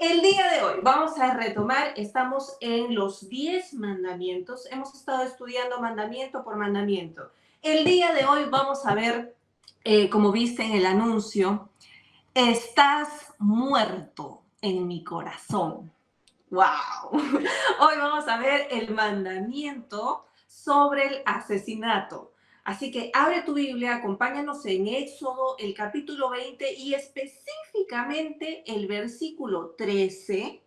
El día de hoy vamos a retomar, estamos en los 10 mandamientos, hemos estado estudiando mandamiento por mandamiento. El día de hoy vamos a ver, como viste en el anuncio, estás muerto en mi corazón. ¡Wow! Hoy vamos a ver el mandamiento sobre el asesinato. Así que abre tu Biblia, acompáñanos en Éxodo, el capítulo 20 y específicamente el versículo 13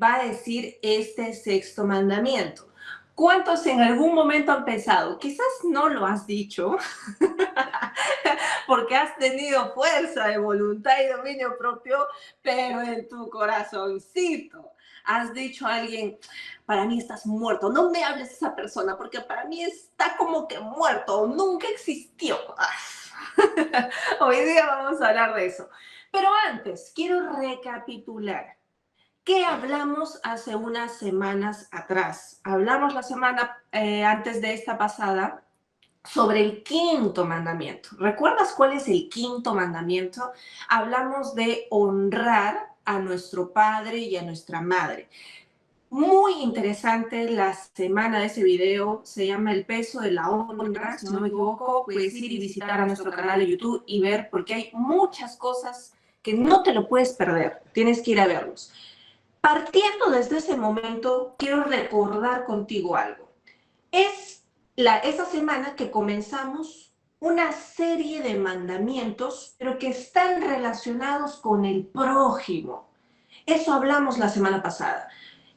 va a decir este sexto mandamiento. ¿Cuántos en algún momento han pensado? Quizás no lo has dicho porque has tenido fuerza de voluntad y dominio propio, pero en tu corazoncito has dicho a alguien, para mí estás muerto, no me hables de esa persona porque para mí está como que muerto, nunca existió. Hoy día vamos a hablar de eso. Pero antes, quiero recapitular. ¿Qué hablamos hace unas semanas atrás? Hablamos la semana antes de esta pasada sobre el quinto mandamiento. ¿Recuerdas cuál es el quinto mandamiento? Hablamos de honrar a nuestro padre y a nuestra madre. Muy interesante la semana de ese video, se llama El peso de la honra, si no me equivoco, puedes ir y visitar a nuestro canal de YouTube y ver, porque hay muchas cosas que no te lo puedes perder, tienes que ir a verlos. Partiendo desde ese momento, quiero recordar contigo algo. Es esa semana que comenzamos una serie de mandamientos, pero que están relacionados con el prójimo. Eso hablamos la semana pasada.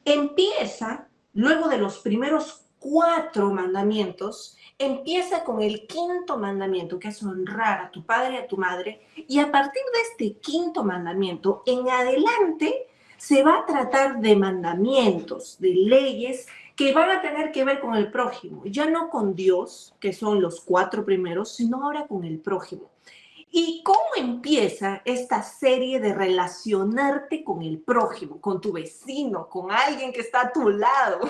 Empieza, luego de los primeros 4 mandamientos, empieza con el quinto mandamiento, que es honrar a tu padre y a tu madre, y a partir de este quinto mandamiento, en adelante, se va a tratar de mandamientos, de leyes que van a tener que ver con el prójimo, ya no con Dios, que son los 4 primeros, sino ahora con el prójimo. ¿Y cómo empieza esta serie de relacionarte con el prójimo, con tu vecino, con alguien que está a tu lado?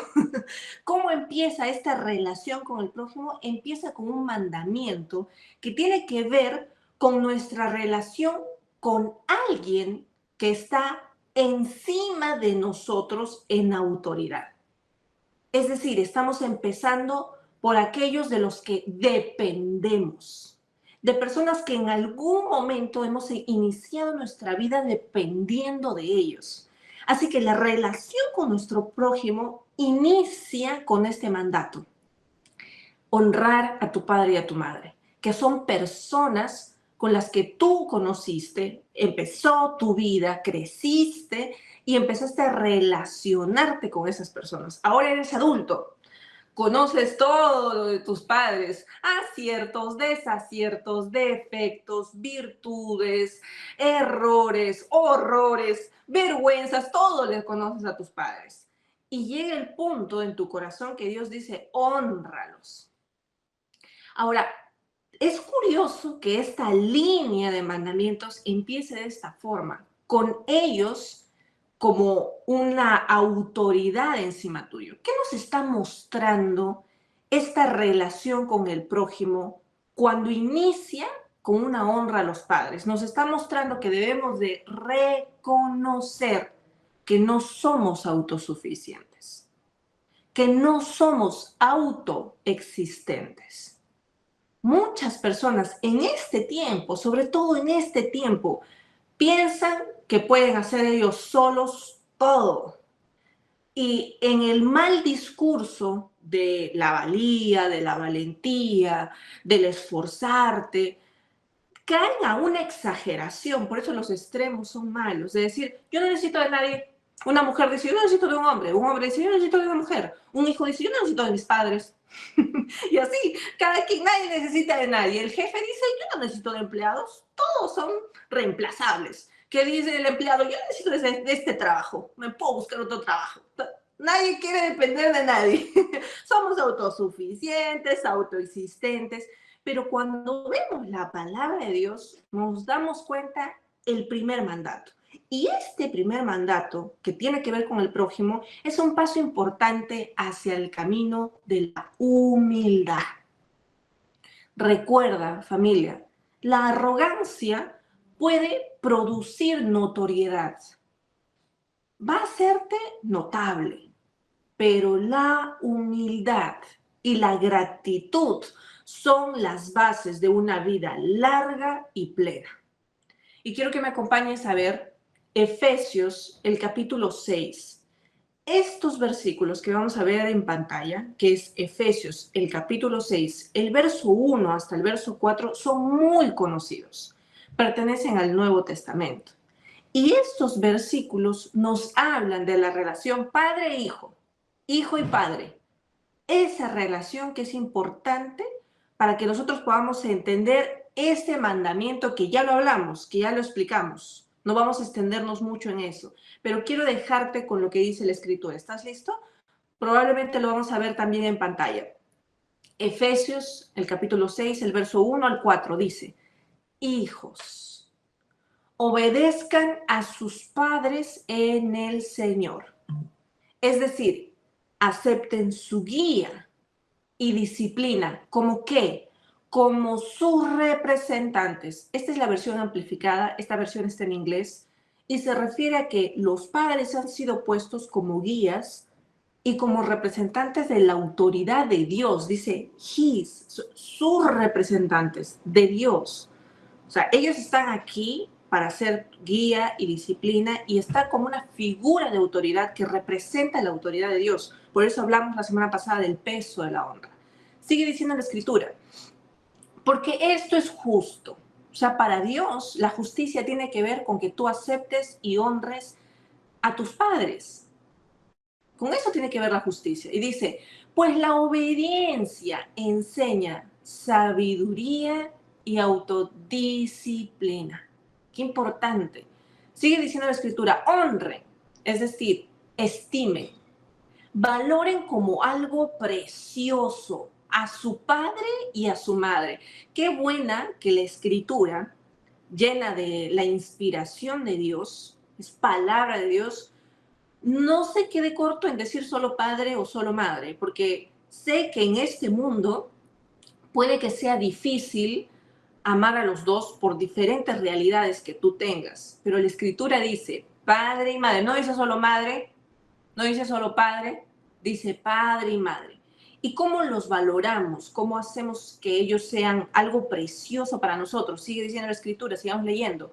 ¿Cómo empieza esta relación con el prójimo? Empieza con un mandamiento que tiene que ver con nuestra relación con alguien que está encima de nosotros en autoridad. Es decir, estamos empezando por aquellos de los que dependemos, de personas que en algún momento hemos iniciado nuestra vida dependiendo de ellos. Así que la relación con nuestro prójimo inicia con este mandato: honrar a tu padre y a tu madre, que son personas con las que tú conociste, empezó tu vida, creciste y empezaste a relacionarte con esas personas. Ahora eres adulto, conoces todo lo de tus padres, aciertos, desaciertos, defectos, virtudes, errores, horrores, vergüenzas, todo le conoces a tus padres. Y llega el punto en tu corazón que Dios dice, hónralos. Ahora, es curioso que esta línea de mandamientos empiece de esta forma, con ellos como una autoridad encima tuyo. ¿Qué nos está mostrando esta relación con el prójimo cuando inicia con una honra a los padres? Nos está mostrando que debemos de reconocer que no somos autosuficientes, que no somos autoexistentes. Muchas personas en este tiempo, sobre todo en este tiempo, piensan que pueden hacer ellos solos todo. Y en el mal discurso de la valía, de la valentía, del esforzarte, caen a una exageración. Por eso los extremos son malos. De decir, yo no necesito de nadie. Una mujer dice, yo no necesito de un hombre dice, yo no necesito de una mujer, un hijo dice, yo no necesito de mis padres. Y así, cada quien, nadie necesita de nadie. El jefe dice, yo no necesito de empleados, todos son reemplazables. ¿Qué dice el empleado? Yo necesito de este trabajo, me puedo buscar otro trabajo. Nadie quiere depender de nadie. Somos autosuficientes, autoexistentes, pero cuando vemos la palabra de Dios, nos damos cuenta el primer mandato. Y este primer mandato, que tiene que ver con el prójimo, es un paso importante hacia el camino de la humildad. Recuerda, familia, la arrogancia puede producir notoriedad. va a hacerte notable, pero la humildad y la gratitud son las bases de una vida larga y plena. Y quiero que me acompañes a ver Efesios, el capítulo 6. Estos versículos que vamos a ver en pantalla, que es Efesios, el capítulo 6, el verso 1 hasta el verso 4, son muy conocidos. Pertenecen al Nuevo Testamento. Y estos versículos nos hablan de la relación padre-hijo, hijo y padre. Esa relación que es importante para que nosotros podamos entender este mandamiento que ya lo hablamos, que ya lo explicamos. No vamos a extendernos mucho en eso, pero quiero dejarte con lo que dice la Escritura. ¿Estás listo? Probablemente lo vamos a ver también en pantalla. Efesios, el capítulo 6, el verso 1 al 4, dice: hijos, obedezcan a sus padres en el Señor. Es decir, acepten su guía y disciplina. ¿Como qué? Como sus representantes. Esta es la versión amplificada, esta versión está en inglés, y se refiere a que los padres han sido puestos como guías y como representantes de la autoridad de Dios. Dice, sus representantes de Dios. O sea, ellos están aquí para ser guía y disciplina y está como una figura de autoridad que representa la autoridad de Dios. Por eso hablamos la semana pasada del peso de la honra. Sigue diciendo la Escritura, porque esto es justo. O sea, para Dios la justicia tiene que ver con que tú aceptes y honres a tus padres. Con eso tiene que ver la justicia. Y dice, pues la obediencia enseña sabiduría y autodisciplina. Qué importante. Sigue diciendo la Escritura, honren, es decir, estimen, valoren como algo precioso a su padre y a su madre. Qué buena que la Escritura, llena de la inspiración de Dios, es palabra de Dios, no se quede corto en decir solo padre o solo madre, porque sé que en este mundo puede que sea difícil amar a los dos por diferentes realidades que tú tengas, pero la Escritura dice padre y madre, no dice solo madre, no dice solo padre, dice padre y madre. ¿Y cómo los valoramos? ¿Cómo hacemos que ellos sean algo precioso para nosotros? Sigue diciendo la Escritura, sigamos leyendo.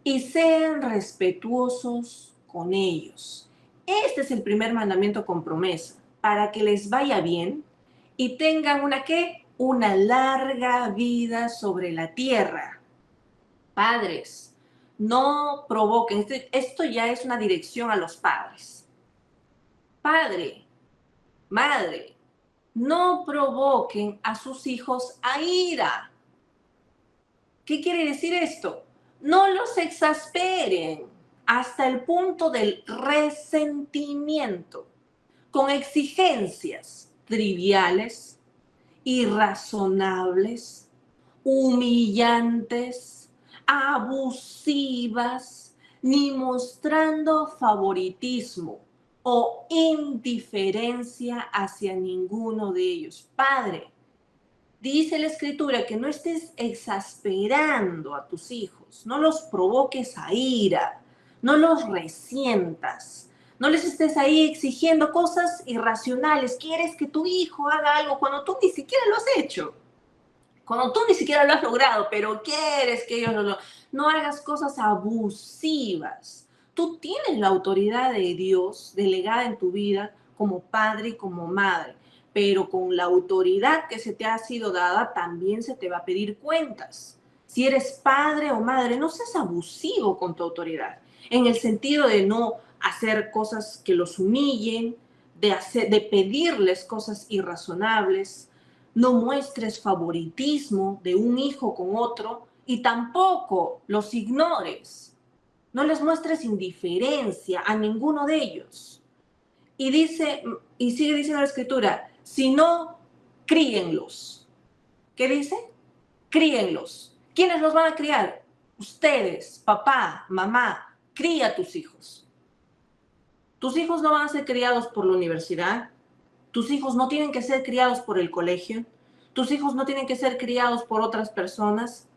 Y sean respetuosos con ellos. Este es el primer mandamiento con promesa, para que les vaya bien y tengan una ¿qué? Una larga vida sobre la tierra. Padres, no provoquen, esto ya es una dirección a los padres. Padre, madre, no provoquen a sus hijos a ira. ¿Qué quiere decir esto? No los exasperen hasta el punto del resentimiento, con exigencias triviales, irrazonables, humillantes, abusivas, ni mostrando favoritismo o indiferencia hacia ninguno de ellos. Padre, dice la Escritura que no estés exasperando a tus hijos, no los provoques a ira, no los resientas, no les estés ahí exigiendo cosas irracionales. Quieres que tu hijo haga algo cuando tú ni siquiera lo has hecho, cuando tú ni siquiera lo has logrado, pero quieres que ellos lo... No hagas cosas abusivas. Tú tienes la autoridad de Dios delegada en tu vida como padre y como madre, pero con la autoridad que se te ha sido dada también se te va a pedir cuentas. Si eres padre o madre, no seas abusivo con tu autoridad, en el sentido de no hacer cosas que los humillen, de pedirles cosas irrazonables. No muestres favoritismo de un hijo con otro y tampoco los ignores. No les muestres indiferencia a ninguno de ellos. Y dice, y sigue diciendo la Escritura, si no, críenlos. ¿Qué dice? Críenlos. ¿Quiénes los van a criar? Ustedes, papá, mamá, cría a tus hijos. Tus hijos no van a ser criados por la universidad. Tus hijos no tienen que ser criados por el colegio. Tus hijos no tienen que ser criados por otras personas.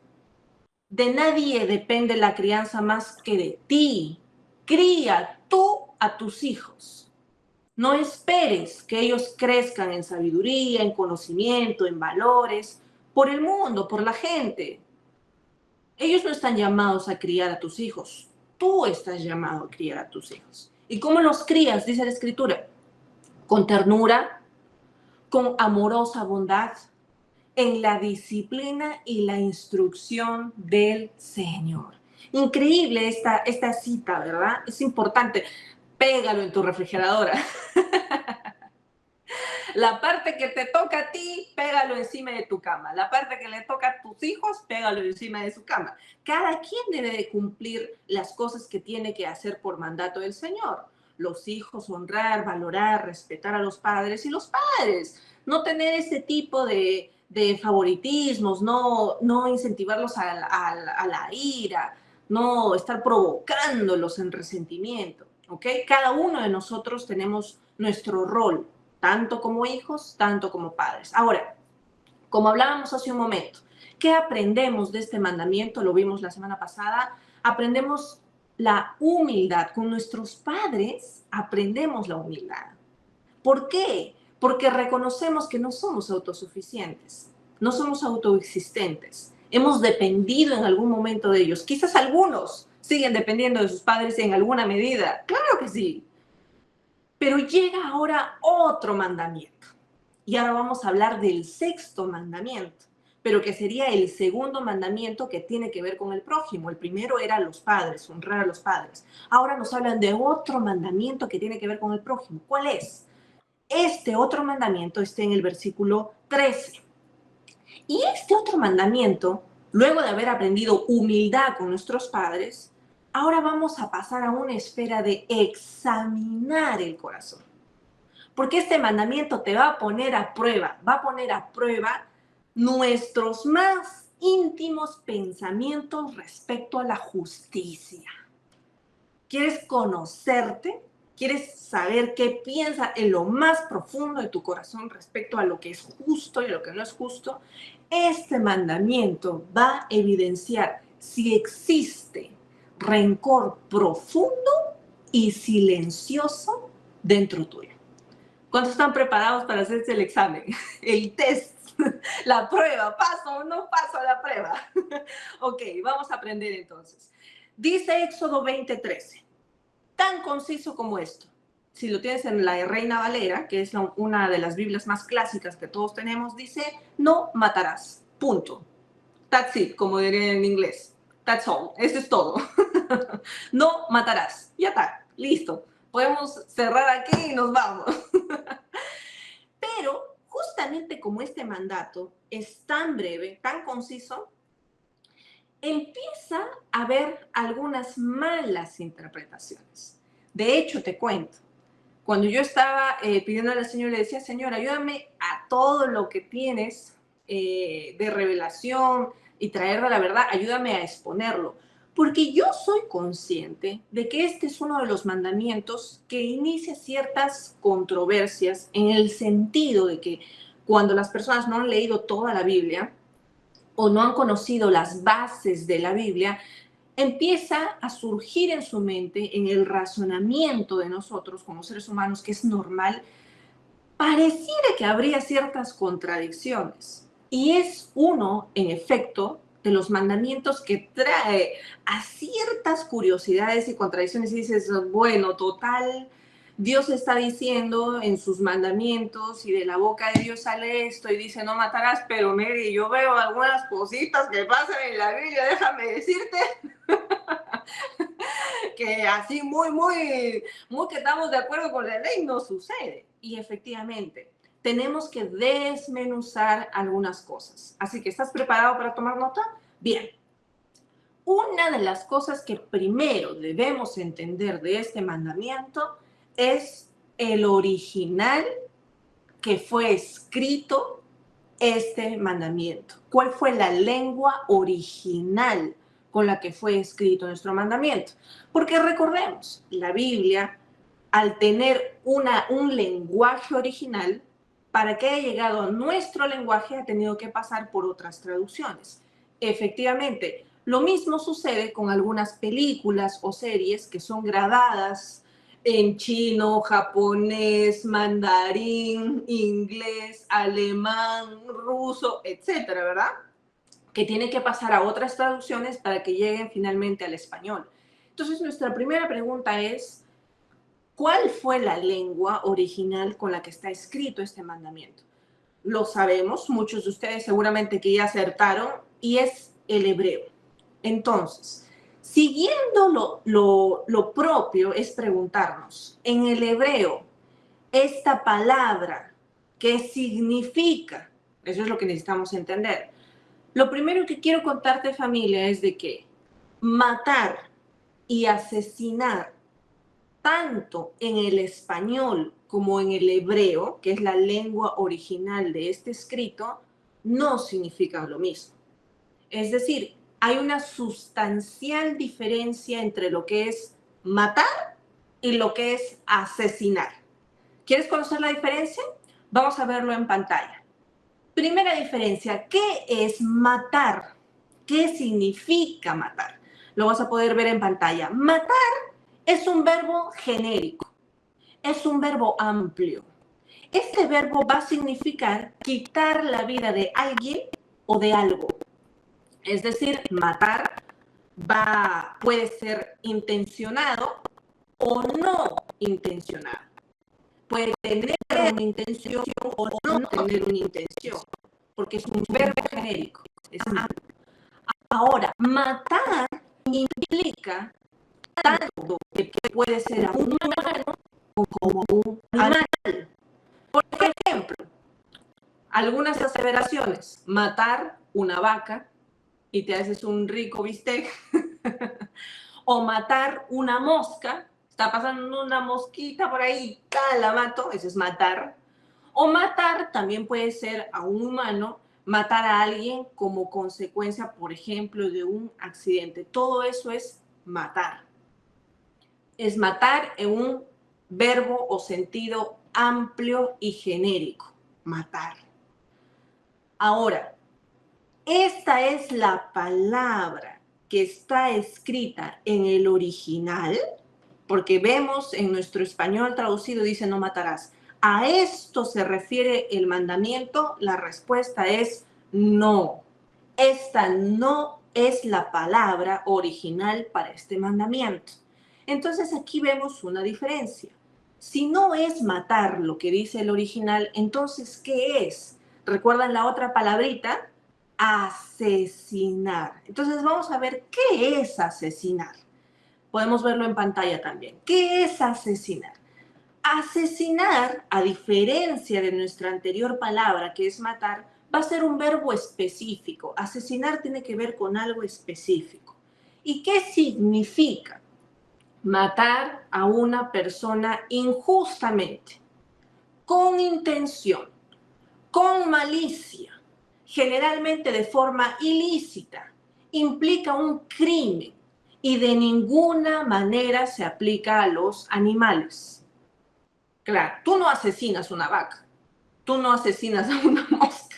De nadie depende la crianza más que de ti. Cría tú a tus hijos. No esperes que ellos crezcan en sabiduría, en conocimiento, en valores, por el mundo, por la gente. Ellos no están llamados a criar a tus hijos. Tú estás llamado a criar a tus hijos. ¿Y cómo los crías? Dice la Escritura. Con ternura, con amorosa bondad, en la disciplina y la instrucción del Señor. Increíble esta cita, ¿verdad? Es importante. Pégalo en tu refrigeradora. La parte que te toca a ti, pégalo encima de tu cama. La parte que le toca a tus hijos, pégalo encima de su cama. Cada quien debe de cumplir las cosas que tiene que hacer por mandato del Señor. Los hijos honrar, valorar, respetar a los padres, y los padres no tener ese tipo de favoritismos, no incentivarlos a la ira, no estar provocándolos en resentimiento. ¿Ok? Cada uno de nosotros tenemos nuestro rol, tanto como hijos, tanto como padres. Ahora, como hablábamos hace un momento, ¿qué aprendemos de este mandamiento? Lo vimos la semana pasada. Aprendemos la humildad. Con nuestros padres aprendemos la humildad. ¿Por qué? Porque reconocemos que no somos autosuficientes, no somos autoexistentes. Hemos dependido en algún momento de ellos. Quizás algunos siguen dependiendo de sus padres en alguna medida. Claro que sí. Pero llega ahora otro mandamiento. Y ahora vamos a hablar del sexto mandamiento, pero que sería el segundo mandamiento que tiene que ver con el prójimo. El primero era los padres, honrar a los padres. Ahora nos hablan de otro mandamiento que tiene que ver con el prójimo. ¿Cuál es? Este otro mandamiento está en el versículo 13. Y este otro mandamiento, luego de haber aprendido humildad con nuestros padres, ahora vamos a pasar a una esfera de examinar el corazón. Porque este mandamiento te va a poner a prueba, nuestros más íntimos pensamientos respecto a la justicia. ¿Quieres conocerte? ¿Quieres saber qué piensa en lo más profundo de tu corazón respecto a lo que es justo y a lo que no es justo? Este mandamiento va a evidenciar si existe rencor profundo y silencioso dentro tuyo. ¿Cuántos están preparados para hacerse el examen? El test, la prueba, ¿paso o no paso a la prueba? Ok, vamos a aprender entonces. Dice Éxodo 20:13, tan conciso como esto. Si lo tienes en la Reina Valera, que es una de las Biblias más clásicas que todos tenemos, dice, no matarás, punto. That's it, como dirían en inglés. That's all, eso es todo. No matarás, ya está, listo. Podemos cerrar aquí y nos vamos. Pero justamente como este mandato es tan breve, tan conciso, empieza a haber algunas malas interpretaciones. De hecho, te cuento, cuando yo estaba pidiendo al Señor, le decía, Señor, ayúdame a todo lo que tienes de revelación y traer de la verdad, ayúdame a exponerlo. Porque yo soy consciente de que este es uno de los mandamientos que inicia ciertas controversias en el sentido de que cuando las personas no han leído toda la Biblia o no han conocido las bases de la Biblia, empieza a surgir en su mente, en el razonamiento de nosotros como seres humanos, que es normal, pareciera que habría ciertas contradicciones. Y es uno, en efecto, de los mandamientos que trae a ciertas curiosidades y contradicciones y dices, bueno, total, Dios está diciendo en sus mandamientos y de la boca de Dios sale esto y dice no matarás, pero Mary, yo veo algunas cositas que pasan en la Biblia, déjame decirte que así muy que estamos de acuerdo con la ley no sucede. Y efectivamente, tenemos que desmenuzar algunas cosas. Así que, ¿estás preparado para tomar nota? Bien. Una de las cosas que primero debemos entender de este mandamiento es el original que fue escrito este mandamiento. ¿Cuál fue la lengua original con la que fue escrito nuestro mandamiento? Porque recordemos, la Biblia, al tener un lenguaje original, para que haya llegado a nuestro lenguaje ha tenido que pasar por otras traducciones. Efectivamente, lo mismo sucede con algunas películas o series que son grabadas en chino, japonés, mandarín, inglés, alemán, ruso, etcétera, ¿verdad? Que tiene que pasar a otras traducciones para que lleguen finalmente al español. Entonces, nuestra primera pregunta es, ¿cuál fue la lengua original con la que está escrito este mandamiento? Lo sabemos, muchos de ustedes seguramente que ya acertaron, y es el hebreo. Entonces, siguiendo lo propio es preguntarnos, en el hebreo, esta palabra, ¿qué significa? Eso es lo que necesitamos entender. Lo primero que quiero contarte, familia, es de que matar y asesinar, tanto en el español como en el hebreo, que es la lengua original de este escrito, no significan lo mismo. Es decir, hay una sustancial diferencia entre lo que es matar y lo que es asesinar. ¿Quieres conocer la diferencia? Vamos a verlo en pantalla. Primera diferencia, ¿qué es matar? ¿Qué significa matar? Lo vas a poder ver en pantalla. Matar es un verbo genérico, es un verbo amplio. Este verbo va a significar quitar la vida de alguien o de algo. Es decir, matar puede ser intencionado o no intencionado. Puede tener una intención o no tener una intención, porque es un verbo genérico. Es amplio. Ahora, matar implica tanto que puede ser a un humano como a un animal. Por ejemplo, algunas aseveraciones: matar una vaca y te haces un rico bistec, o matar una mosca, está pasando una mosquita por ahí, tal, la mato, eso es matar. O matar también puede ser a un humano, matar a alguien como consecuencia, por ejemplo, de un accidente. Todo eso es matar. Es matar en un verbo o sentido amplio y genérico. Matar. Ahora, esta es la palabra que está escrita en el original, porque vemos en nuestro español traducido, dice no matarás. ¿A esto se refiere el mandamiento? La respuesta es no. Esta no es la palabra original para este mandamiento. Entonces aquí vemos una diferencia. Si no es matar lo que dice el original, entonces ¿qué es? ¿Recuerdan la otra palabrita? Asesinar. Entonces vamos a ver qué es asesinar. Podemos verlo en pantalla también. ¿Qué es asesinar? Asesinar, a diferencia de nuestra anterior palabra, que es matar, va a ser un verbo específico. Asesinar tiene que ver con algo específico. ¿Y qué significa? Matar a una persona injustamente, con intención, con malicia, generalmente de forma ilícita, implica un crimen y de ninguna manera se aplica a los animales. Claro, tú no asesinas una vaca, tú no asesinas a una mosca.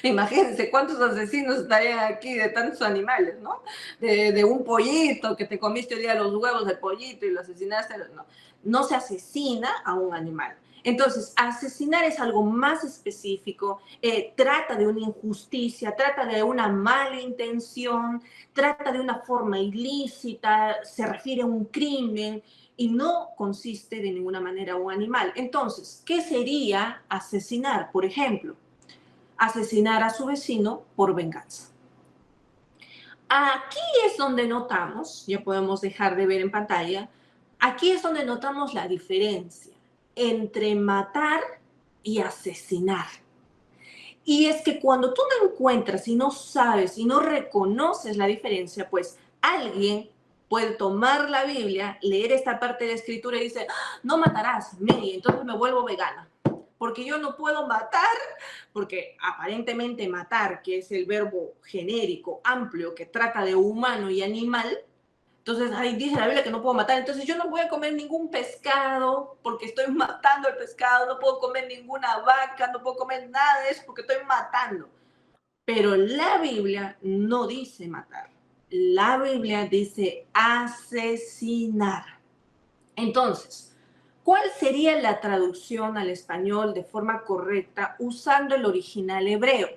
Imagínense cuántos asesinos estarían aquí de tantos animales, ¿no? De un pollito que te comiste hoy día los huevos del pollito y lo asesinaste. No, no se asesina a un animal. Entonces, asesinar es algo más específico, trata de una injusticia, trata de una mala intención, trata de una forma ilícita, se refiere a un crimen y no consiste de ninguna manera en un animal. Entonces, ¿qué sería asesinar? Por ejemplo, asesinar a su vecino por venganza. Aquí es donde notamos, ya podemos dejar de ver en pantalla, aquí es donde notamos la diferencia entre matar y asesinar. Y es que cuando tú no encuentras y no sabes y no reconoces la diferencia, pues alguien puede tomar la Biblia, leer esta parte de la escritura y dice, no matarás, Mary, entonces me vuelvo vegana. Porque yo no puedo matar, porque aparentemente matar, que es el verbo genérico, amplio, que trata de humano y animal, entonces ahí dice la Biblia que no puedo matar, entonces yo no voy a comer ningún pescado porque estoy matando el pescado, no puedo comer ninguna vaca, no puedo comer nada de eso porque estoy matando. Pero la Biblia no dice matar, la Biblia dice asesinar. Entonces, ¿Cuál sería la traducción al español de forma correcta usando el original hebreo?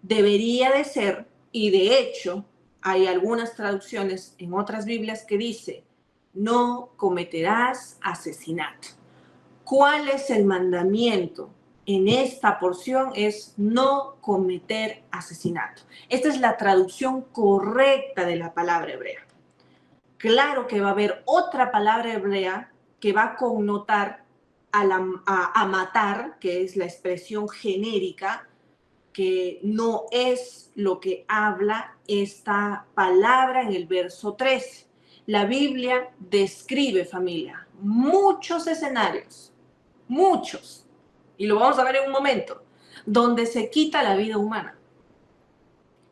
Debería de ser, y de hecho hay algunas traducciones en otras Biblias que dice, no cometerás asesinato. ¿Cuál es el mandamiento? En esta porción es no cometer asesinato. Esta es la traducción correcta de la palabra hebrea. Claro que va a haber otra palabra hebrea que va a connotar a matar, que es la expresión genérica, que no es lo que habla esta palabra en el verso 13. La Biblia describe, familia, muchos escenarios, muchos, y lo vamos a ver en un momento, donde se quita la vida humana,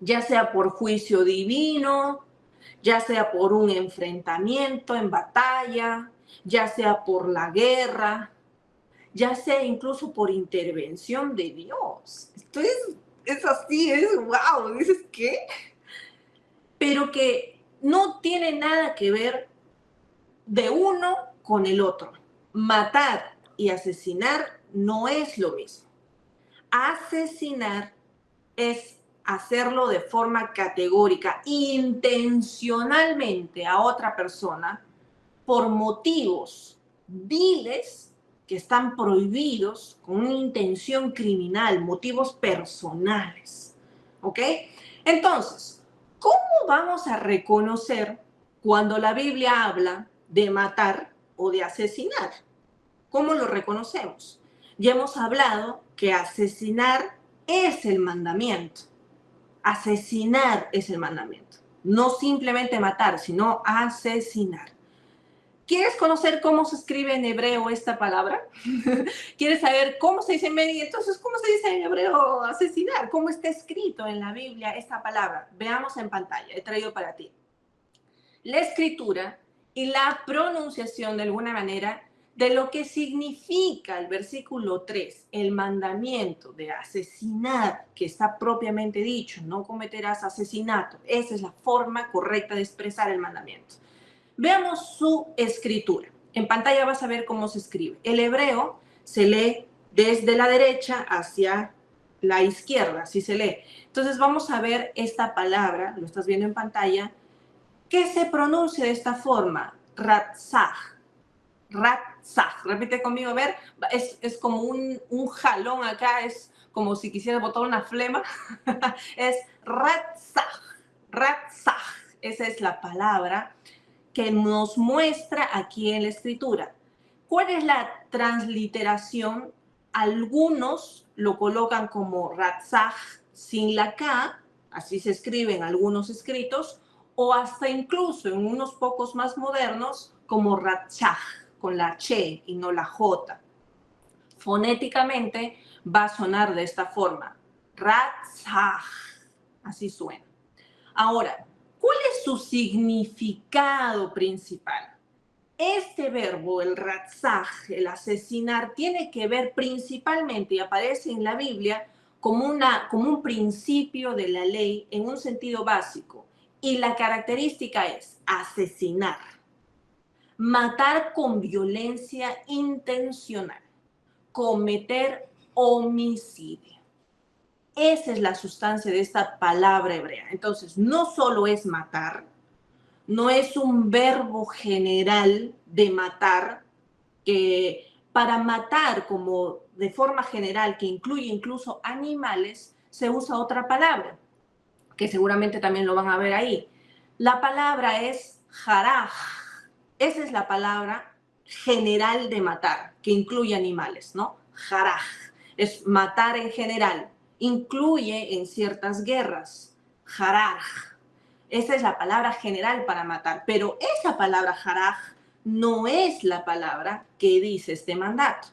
ya sea por juicio divino, ya sea por un enfrentamiento en batalla, ya sea por la guerra, ya sea incluso por intervención de Dios. Esto es así, es wow, dices, ¿qué? Pero que no tiene nada que ver de uno con el otro. Matar y asesinar no es lo mismo. Asesinar es hacerlo de forma categórica, intencionalmente a otra persona por motivos viles que están prohibidos con una intención criminal, motivos personales. ¿Ok? Entonces, ¿cómo vamos a reconocer cuando la Biblia habla de matar o de asesinar? ¿Cómo lo reconocemos? Ya hemos hablado que asesinar es el mandamiento. Asesinar es el mandamiento. No simplemente matar, sino asesinar. ¿Quieres conocer cómo se escribe en hebreo esta palabra? ¿Quieres saber cómo se dice en hebreo? Entonces, ¿cómo se dice en hebreo asesinar? ¿Cómo está escrito en la Biblia esta palabra? Veamos en pantalla, he traído para ti. La escritura y la pronunciación de alguna manera de lo que significa el versículo 3, el mandamiento de asesinar, que está propiamente dicho, no cometerás asesinato. Esa es la forma correcta de expresar el mandamiento. Veamos su escritura. En pantalla vas a ver cómo se escribe. El hebreo se lee desde la derecha hacia la izquierda, así se lee. Entonces vamos a ver esta palabra, lo estás viendo en pantalla, que se pronuncia de esta forma, ratzah. Ratzah. Repite conmigo, a ver, es como un jalón acá, es como si quisieras botar una flema. Es ratzah, ratzah. Esa es la palabra que nos muestra aquí en la escritura. ¿Cuál es la transliteración? Algunos lo colocan como ratzah sin la K, así se escribe en algunos escritos, o hasta incluso en unos pocos más modernos como ratzah, con la Che y no la J. Fonéticamente va a sonar de esta forma, ratzah, así suena. Ahora, ¿cuál es su significado principal? Este verbo, el ratzah, el asesinar, tiene que ver principalmente y aparece en la Biblia como un principio de la ley en un sentido básico. Y la característica es asesinar, matar con violencia intencional, cometer homicidio. Esa es la sustancia de esta palabra hebrea. Entonces, no solo es matar, no es un verbo general de matar, que para matar como de forma general, que incluye incluso animales, se usa otra palabra, que seguramente también lo van a ver ahí. La palabra es jaraj. Esa es la palabra general de matar, que incluye animales, ¿no? Jaraj. Es matar en general. Incluye en ciertas guerras. Jaraj. Esa es la palabra general para matar. Pero esa palabra jaraj no es la palabra que dice este mandato,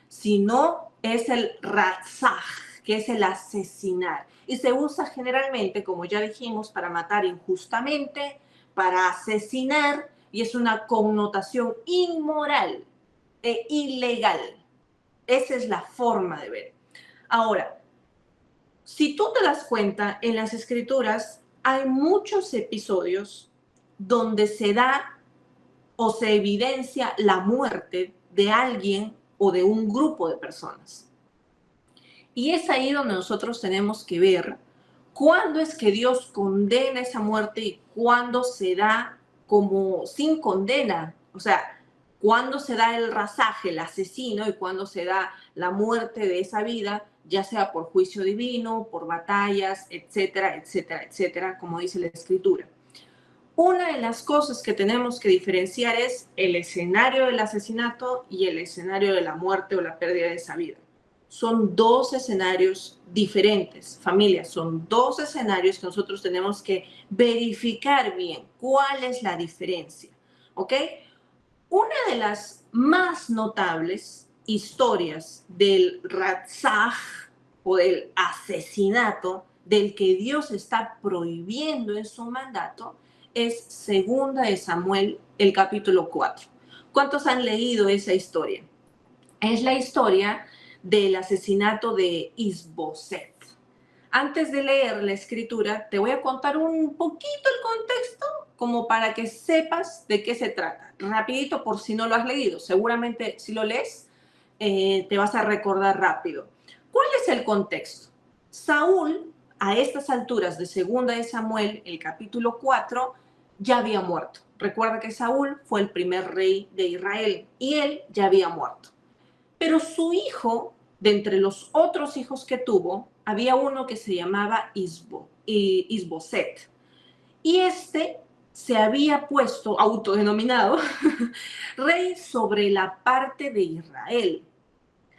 sino es el ratzah, que es el asesinar. Y se usa generalmente, como ya dijimos, para matar injustamente, para asesinar, y es una connotación inmoral e ilegal. Esa es la forma de ver. Ahora, si tú te das cuenta, en las escrituras hay muchos episodios donde se da o se evidencia la muerte de alguien o de un grupo de personas. Y es ahí donde nosotros tenemos que ver cuándo es que Dios condena esa muerte y cuándo se da como sin condena. O sea, cuándo se da el rasaje, el asesino, y cuándo se da la muerte de esa vida, ya sea por juicio divino, por batallas, etcétera, etcétera, etcétera, como dice la Escritura. Una de las cosas que tenemos que diferenciar es el escenario del asesinato y el escenario de la muerte o la pérdida de esa vida. Son dos escenarios diferentes, familia, son dos escenarios que nosotros tenemos que verificar bien cuál es la diferencia, ¿ok? Una de las más notables historias del Ratzaj o del asesinato del que Dios está prohibiendo en su mandato es Segunda de Samuel, el capítulo 4. ¿Cuántos han leído esa historia? Es la historia del asesinato de Isboset. Antes de leer la escritura, te voy a contar un poquito el contexto como para que sepas de qué se trata. Rapidito, por si no lo has leído. Seguramente si lo lees, te vas a recordar rápido. ¿Cuál es el contexto? Saúl, a estas alturas de Segunda de Samuel, el capítulo 4, ya había muerto. Recuerda que Saúl fue el primer rey de Israel y él ya había muerto. Pero su hijo, de entre los otros hijos que tuvo, había uno que se llamaba Isboset. Y este se había puesto, autodenominado, rey sobre la parte de Israel.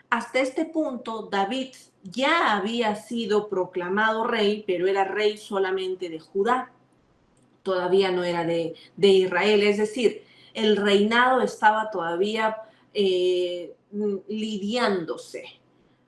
Hasta este punto, David ya había sido proclamado rey, pero era rey solamente de Judá. Todavía no era de Israel. Es decir, el reinado estaba todavía lidiándose.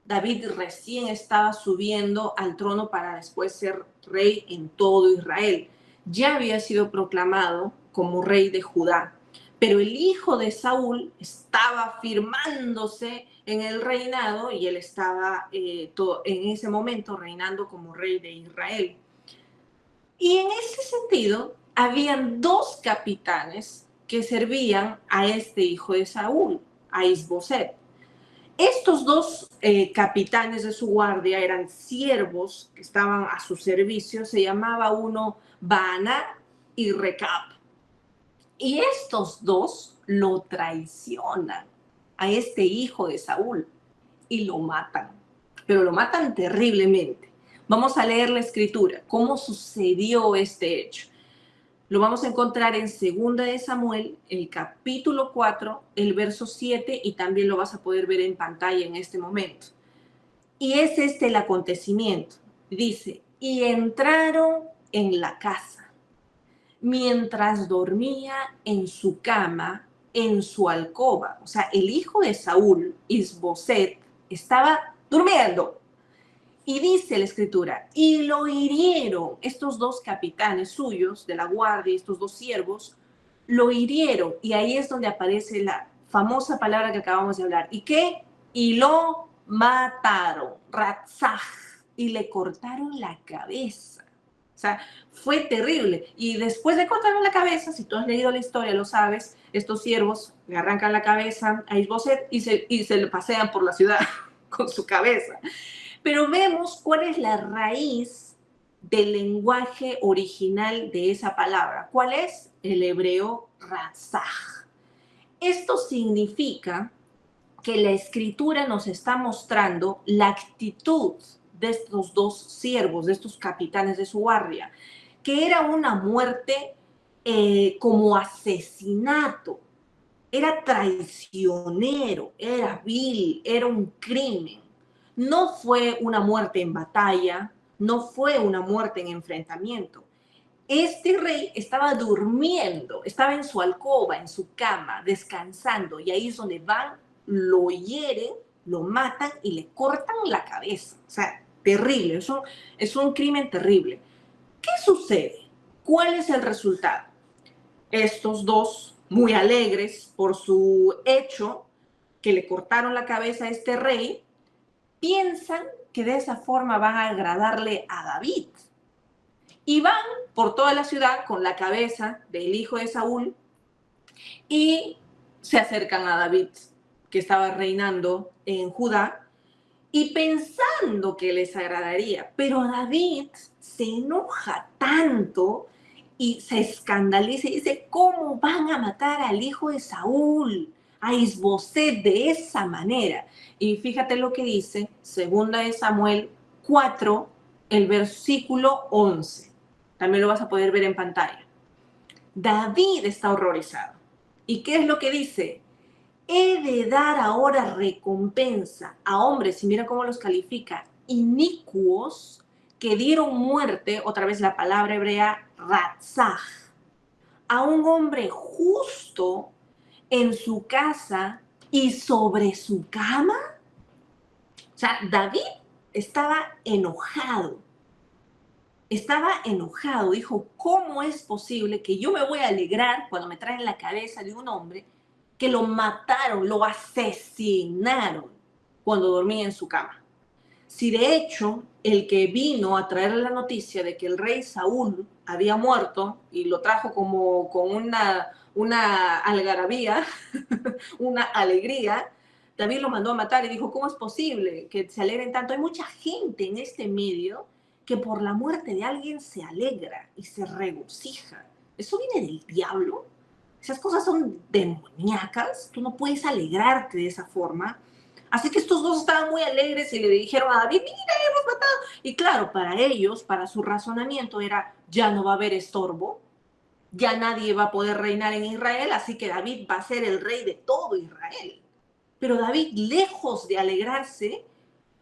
David recién estaba subiendo al trono para después ser rey en todo Israel. Ya había sido proclamado como rey de Judá, pero el hijo de Saúl estaba firmándose en el reinado y él estaba en ese momento reinando como rey de Israel. Y en ese sentido, habían dos capitanes que servían a este hijo de Saúl, a Isboset. Estos dos capitanes de su guardia eran siervos que estaban a su servicio, se llamaba uno Baana y Recab. Y estos dos lo traicionan a este hijo de Saúl y lo matan, pero lo matan terriblemente. Vamos a leer la escritura, cómo sucedió este hecho. Lo vamos a encontrar en Segunda de Samuel, el capítulo 4, el verso 7, y también lo vas a poder ver en pantalla en este momento. Y es este el acontecimiento. Dice, y entraron en la casa, mientras dormía en su cama, en su alcoba. O sea, el hijo de Saúl, Isboset, estaba durmiendo. Y dice la escritura, y lo hirieron, estos dos capitanes suyos de la guardia, estos dos siervos, lo hirieron. Y ahí es donde aparece la famosa palabra que acabamos de hablar. ¿Y qué? Y lo mataron, ratzaj, y le cortaron la cabeza. O sea, fue terrible. Y después de cortarle la cabeza, si tú has leído la historia, lo sabes, estos siervos le arrancan la cabeza a Isboset y se le pasean por la ciudad con su cabeza. Pero vemos cuál es la raíz del lenguaje original de esa palabra. ¿Cuál es? El hebreo ratzaj. Esto significa que la escritura nos está mostrando la actitud de estos dos siervos, de estos capitanes de su guardia, que era una muerte como asesinato, era traicionero, era vil, era un crimen. No fue una muerte en batalla, no fue una muerte en enfrentamiento. Este rey estaba durmiendo, estaba en su alcoba, en su cama, descansando, y ahí es donde van, lo hieren, lo matan y le cortan la cabeza. O sea, terrible, es un crimen terrible. ¿Qué sucede? ¿Cuál es el resultado? Estos dos, muy alegres por su hecho, que le cortaron la cabeza a este rey, piensan que de esa forma van a agradarle a David. Y van por toda la ciudad con la cabeza del hijo de Saúl y se acercan a David. que estaba reinando en Judá, y pensando que les agradaría. Pero David se enoja tanto y se escandaliza y dice, ¿cómo van a matar al hijo de Saúl, a Isboset, de esa manera? Y fíjate lo que dice, 2 Samuel 4, el versículo 11. También lo vas a poder ver en pantalla. David está horrorizado. ¿Y qué es lo que dice? He de dar ahora recompensa a hombres, y mira cómo los califica, inicuos, que dieron muerte, otra vez la palabra hebrea, ratzaj, a un hombre justo en su casa y sobre su cama. O sea, David estaba enojado, dijo, ¿cómo es posible que yo me voy a alegrar cuando me traen la cabeza de un hombre que lo mataron, lo asesinaron cuando dormía en su cama? Si de hecho el que vino a traerle la noticia de que el rey Saúl había muerto y lo trajo como con una algarabía, una alegría, David lo mandó a matar y dijo, ¿cómo es posible que se alegren tanto? Hay mucha gente en este medio que por la muerte de alguien se alegra y se regocija. ¿Eso viene del diablo? Esas cosas son demoníacas. Tú no puedes alegrarte de esa forma. Así que estos dos estaban muy alegres y le dijeron a David, mira, hemos matado. Y claro, para ellos, para su razonamiento era, ya no va a haber estorbo, ya nadie va a poder reinar en Israel, así que David va a ser el rey de todo Israel. Pero David, lejos de alegrarse,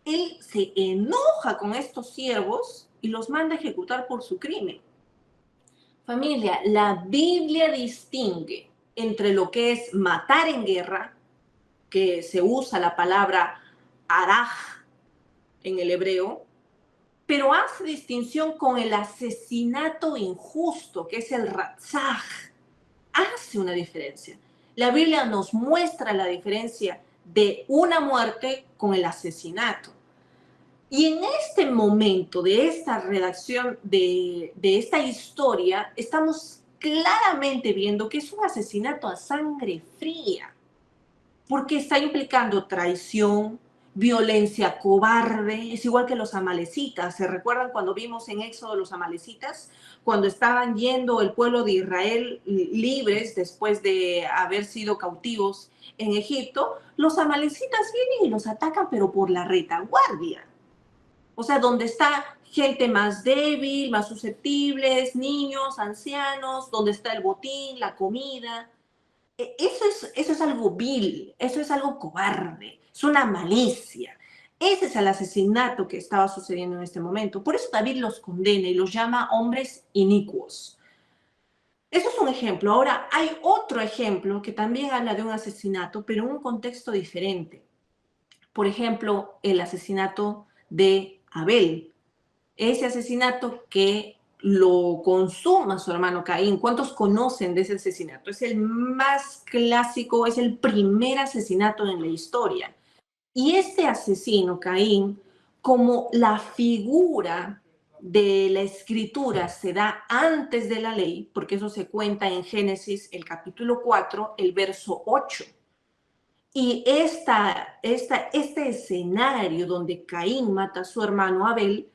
él se enoja con estos siervos y los manda a ejecutar por su crimen. Familia, la Biblia distingue entre lo que es matar en guerra, que se usa la palabra araj en el hebreo, pero hace distinción con el asesinato injusto, que es el ratzaj. Hace una diferencia. La Biblia nos muestra la diferencia de una muerte con el asesinato. Y en este momento de esta redacción, de esta historia, estamos claramente viendo que es un asesinato a sangre fría, porque está implicando traición, violencia cobarde, es igual que los amalecitas. ¿Se recuerdan cuando vimos en Éxodo los amalecitas? Cuando estaban yendo el pueblo de Israel libres después de haber sido cautivos en Egipto, los amalecitas vienen y los atacan, pero por la retaguardia. O sea, donde está gente más débil, más susceptibles, niños, ancianos, donde está el botín, la comida. Eso es algo vil, eso es algo cobarde, es una malicia. Ese es el asesinato que estaba sucediendo en este momento. Por eso David los condena y los llama hombres inicuos. Eso es un ejemplo. Ahora, hay otro ejemplo que también habla de un asesinato, pero en un contexto diferente. Por ejemplo, el asesinato de Abel. Ese asesinato que lo consuma su hermano Caín. ¿Cuántos conocen de ese asesinato? Es el más clásico, es el primer asesinato en la historia. Y este asesino, Caín, como la figura de la escritura se da antes de la ley, porque eso se cuenta en Génesis, el capítulo 4, el verso 8. Y este escenario donde Caín mata a su hermano Abel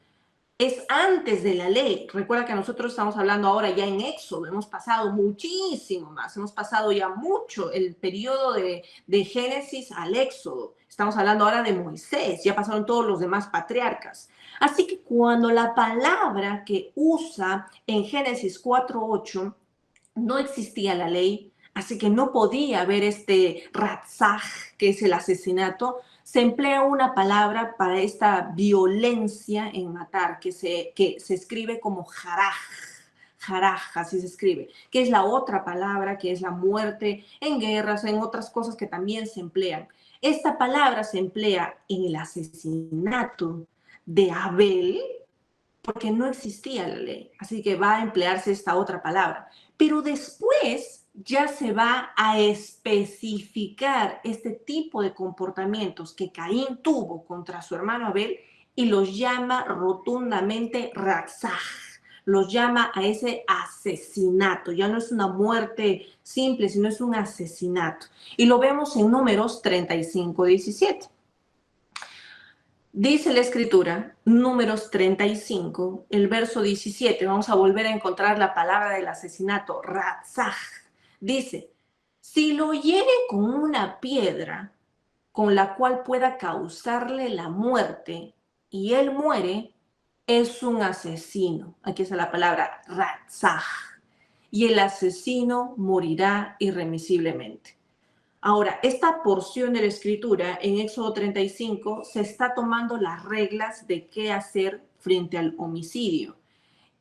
es antes de la ley. Recuerda que nosotros estamos hablando ahora ya en Éxodo, hemos pasado muchísimo más, hemos pasado ya mucho el periodo de Génesis al Éxodo. Estamos hablando ahora de Moisés, ya pasaron todos los demás patriarcas. Así que cuando la palabra que usa en Génesis 4:8 no existía la ley, así que no podía haber este ratzaj, que es el asesinato, se emplea una palabra para esta violencia en matar, que se escribe como jaraj, así se escribe, que es la otra palabra, que es la muerte en guerras, en otras cosas que también se emplean. Esta palabra se emplea en el asesinato de Abel, porque no existía la ley, así que va a emplearse esta otra palabra. Pero después ya se va a especificar este tipo de comportamientos que Caín tuvo contra su hermano Abel y los llama rotundamente ratzaj, los llama a ese asesinato. Ya no es una muerte simple, sino es un asesinato. Y lo vemos en Números 35:17. Dice la escritura, Números 35, el verso 17, vamos a volver a encontrar la palabra del asesinato, ratzaj. Dice, si lo hiere con una piedra con la cual pueda causarle la muerte y él muere, es un asesino. Aquí está la palabra ratzaj. Y el asesino morirá irremisiblemente. Ahora, esta porción de la escritura en Éxodo 35 se está tomando las reglas de qué hacer frente al homicidio.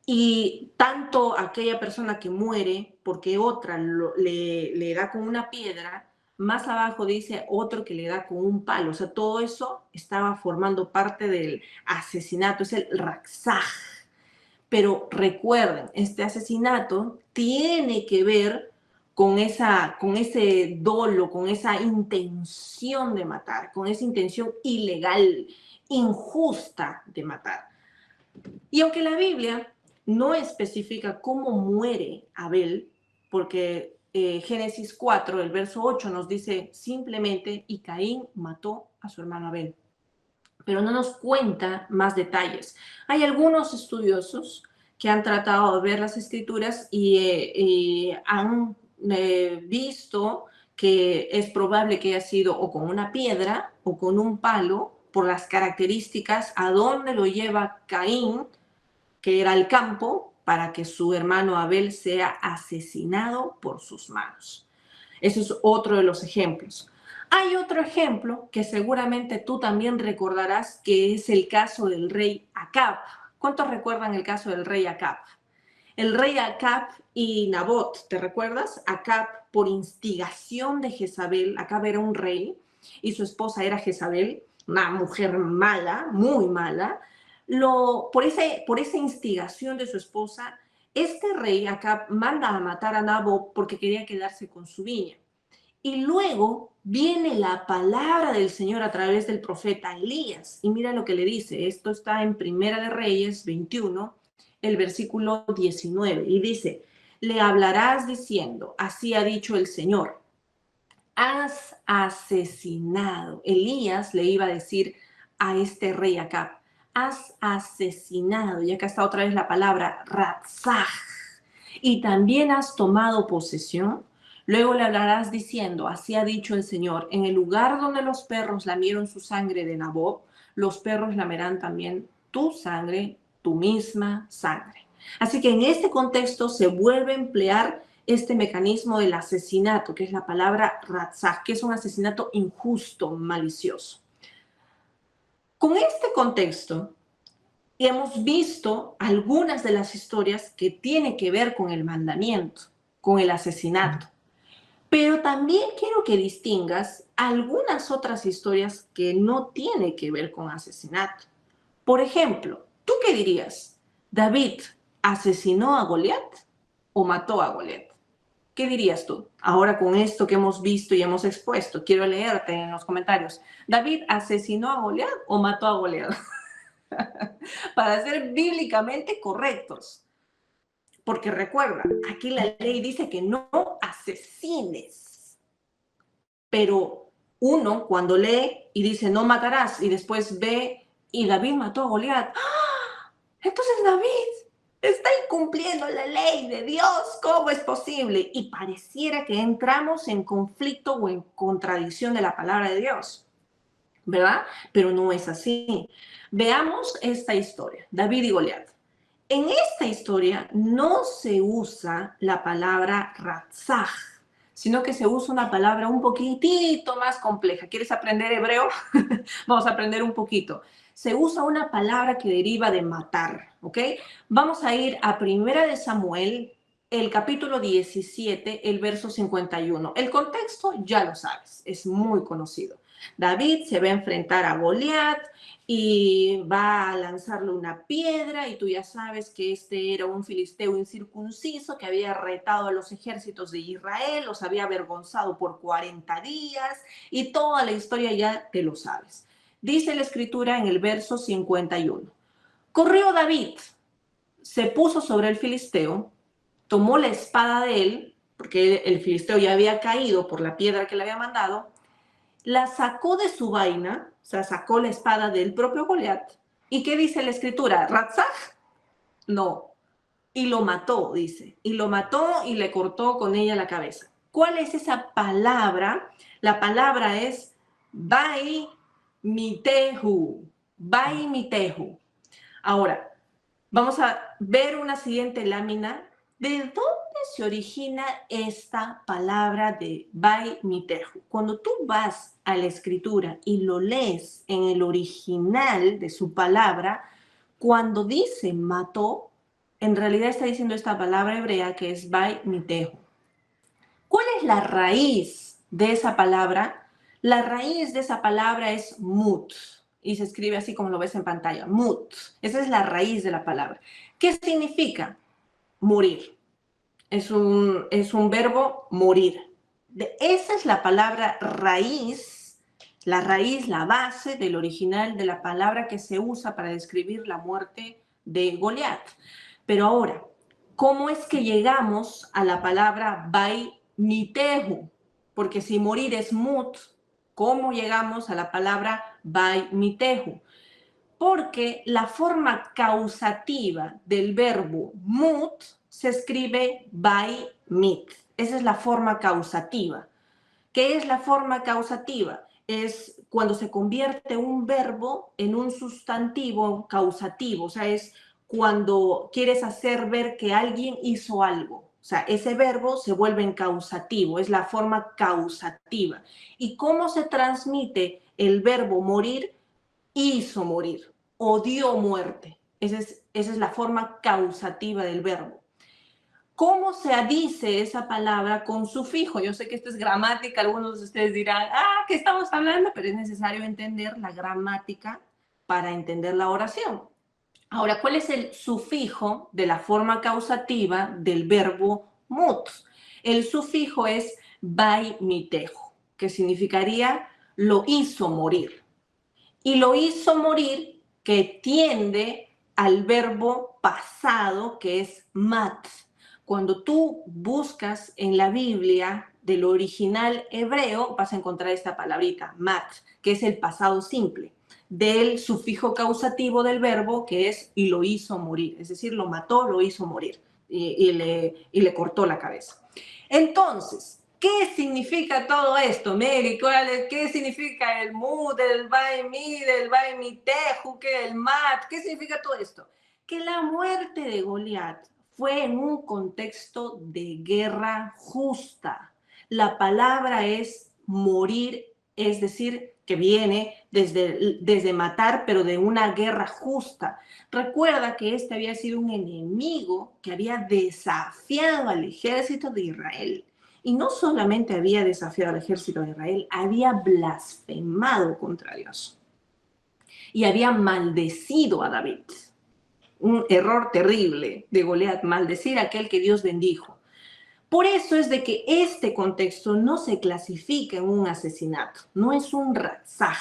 Y tanto aquella persona que muere porque otra le da con una piedra, más abajo dice otro que le da con un palo. O sea, todo eso estaba formando parte del asesinato, es el raxaj. Pero recuerden, este asesinato tiene que ver con ese dolo, con esa intención de matar, con esa intención ilegal, injusta de matar. Y aunque la Biblia no especifica cómo muere Abel, porque Génesis 4, el verso 8 nos dice simplemente, y Caín mató a su hermano Abel, pero no nos cuenta más detalles. Hay algunos estudiosos que han tratado de ver las escrituras y han visto que es probable que haya sido o con una piedra o con un palo, por las características a dónde lo lleva Caín, que era el campo, para que su hermano Abel sea asesinado por sus manos. Ese es otro de los ejemplos. Hay otro ejemplo que seguramente tú también recordarás, que es el caso del rey Acab. ¿Cuántos recuerdan el caso del rey Acab? El rey Acab y Nabot, ¿te recuerdas? Acab, por instigación de Jezabel, Acab era un rey y su esposa era Jezabel, una mujer mala, muy mala. Por esa instigación de su esposa, este rey Acab manda a matar a Nabot porque quería quedarse con su viña. Y luego viene la palabra del Señor a través del profeta Elías. Y mira lo que le dice. Esto está en Primera de Reyes 21, el versículo 19. Y dice, le hablarás diciendo, así ha dicho el Señor, has asesinado. Elías le iba a decir a este rey Acab, has asesinado. Y acá está otra vez la palabra ratzaj. Y también has tomado posesión. Luego le hablarás diciendo, así ha dicho el Señor, en el lugar donde los perros lamieron su sangre de Nabot, los perros lamerán también tu sangre, tu misma sangre. Así que en este contexto se vuelve a emplear este mecanismo del asesinato, que es la palabra ratzaj, que es un asesinato injusto, malicioso. Con este contexto, hemos visto algunas de las historias que tienen que ver con el mandamiento, con el asesinato. Pero también quiero que distingas algunas otras historias que no tienen que ver con asesinato. Por ejemplo, ¿tú qué dirías? ¿David asesinó a Goliat o mató a Goliat? ¿Qué dirías tú? Ahora con esto que hemos visto y hemos expuesto, quiero leerte en los comentarios. ¿David asesinó a Goliat o mató a Goliat? Para ser bíblicamente correctos. Porque recuerda, aquí la ley dice que no asesines. Pero uno cuando lee y dice no matarás y después ve y David mató a Goliat, ¡ah! Entonces David está incumpliendo la ley de Dios. ¿Cómo es posible? Y pareciera que entramos en conflicto o en contradicción de la palabra de Dios, ¿verdad? Pero no es así. Veamos esta historia, David y Goliat. En esta historia no se usa la palabra ratzaj, sino que se usa una palabra un poquitito más compleja. ¿Quieres aprender hebreo? Vamos a aprender un poquito. Se usa una palabra que deriva de matar, ¿ok? Vamos a ir a Primera de Samuel, el capítulo 17, el verso 51. El contexto ya lo sabes, es muy conocido. David se va a enfrentar a Goliat y va a lanzarle una piedra y tú ya sabes que este era un filisteo incircunciso que había retado a los ejércitos de Israel, los había avergonzado por 40 días y toda la historia ya te lo sabes. Dice la escritura en el verso 51. Corrió David se puso sobre el filisteo, tomó la espada de él, porque el filisteo ya había caído por la piedra que le había mandado, la sacó de su vaina, o sea, sacó la espada del propio Goliat. ¿Y qué dice la escritura? ¿Ratzaj? No. Y lo mató, dice. Y lo mató y le cortó con ella la cabeza. ¿Cuál es esa palabra? La palabra es Bai Mitehu. Bai Mitehu. Ahora, vamos a ver una siguiente lámina. ¿De dónde se origina esta palabra de Bai Mitehu? Cuando tú vas a la escritura y lo lees en el original de su palabra, cuando dice mató, en realidad está diciendo esta palabra hebrea que es Bai Mitehu. ¿Cuál es la raíz de esa palabra? La raíz de esa palabra es mut, y se escribe así como lo ves en pantalla, mut. Esa es la raíz de la palabra. ¿Qué significa? Morir. Es un verbo morir. Esa es la palabra raíz, la base del original de la palabra que se usa para describir la muerte de Goliat. Pero ahora, ¿cómo es que llegamos a la palabra Bai Mitehu? Porque si morir es mut, ¿cómo llegamos a la palabra Bai Mitehu? Porque la forma causativa del verbo mut se escribe Bai Mit. Esa es la forma causativa. ¿Qué es la forma causativa? Es cuando se convierte un verbo en un sustantivo causativo, o sea, es cuando quieres hacer ver que alguien hizo algo. O sea, ese verbo se vuelve en causativo, es la forma causativa. ¿Y cómo se transmite el verbo morir? Hizo morir o dio muerte. Esa es la forma causativa del verbo. ¿Cómo se dice esa palabra con sufijo? Yo sé que esto es gramática, algunos de ustedes dirán, ¿qué estamos hablando? Pero es necesario entender la gramática para entender la oración. Ahora, ¿cuál es el sufijo de la forma causativa del verbo mut? El sufijo es bai mitejo, que significaría lo hizo morir. Y lo hizo morir, que tiende al verbo pasado, que es mat. Cuando tú buscas en la Biblia del original hebreo, vas a encontrar esta palabrita, mat, que es el pasado simple, del sufijo causativo del verbo, que es y lo hizo morir. Es decir, lo mató, lo hizo morir y le cortó la cabeza. Entonces, ¿qué significa todo esto, Mary? ¿Qué significa el mud, el bai mi, el bai mi teju, el mat? ¿Qué significa todo esto? Que la muerte de Goliat fue en un contexto de guerra justa. La palabra es morir, es decir, que viene desde matar, pero de una guerra justa. Recuerda que este había sido un enemigo que había desafiado al ejército de Israel. Y no solamente había desafiado al ejército de Israel, había blasfemado contra Dios. Y había maldecido a David. Un error terrible de Goliat, maldecir a aquel que Dios bendijo. Por eso es de que este contexto no se clasifica en un asesinato, no es un ratzaj,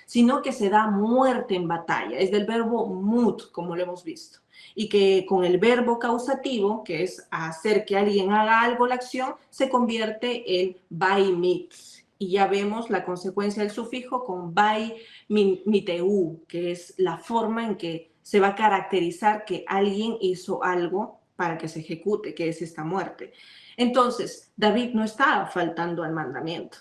sino que se da muerte en batalla. Es del verbo mut, como lo hemos visto. Y que con el verbo causativo, que es hacer que alguien haga algo, la acción, se convierte en bai mit. Y ya vemos la consecuencia del sufijo con bai miteu, que es la forma en que se va a caracterizar que alguien hizo algo para que se ejecute, que es esta muerte. Entonces, David no estaba faltando al mandamiento.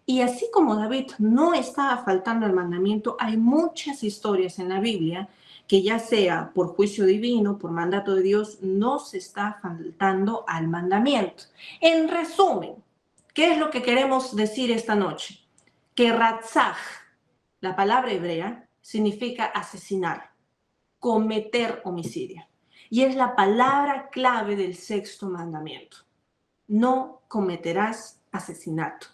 Y así como David no estaba faltando al mandamiento, hay muchas historias en la Biblia que ya sea por juicio divino, por mandato de Dios, no se está faltando al mandamiento. En resumen, ¿qué es lo que queremos decir esta noche? Que ratzaj, la palabra hebrea, significa asesinar, cometer homicidio. Y es la palabra clave del sexto mandamiento. No cometerás asesinato.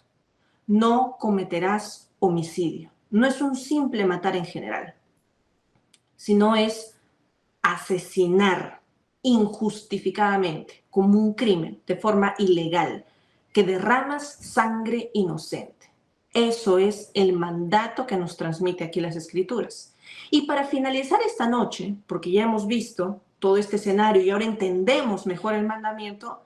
No cometerás homicidio. No es un simple matar en general, sino es asesinar injustificadamente, como un crimen, de forma ilegal, que derramas sangre inocente. Eso es el mandato que nos transmite aquí las Escrituras. Y para finalizar esta noche, porque ya hemos visto todo este escenario y ahora entendemos mejor el mandamiento,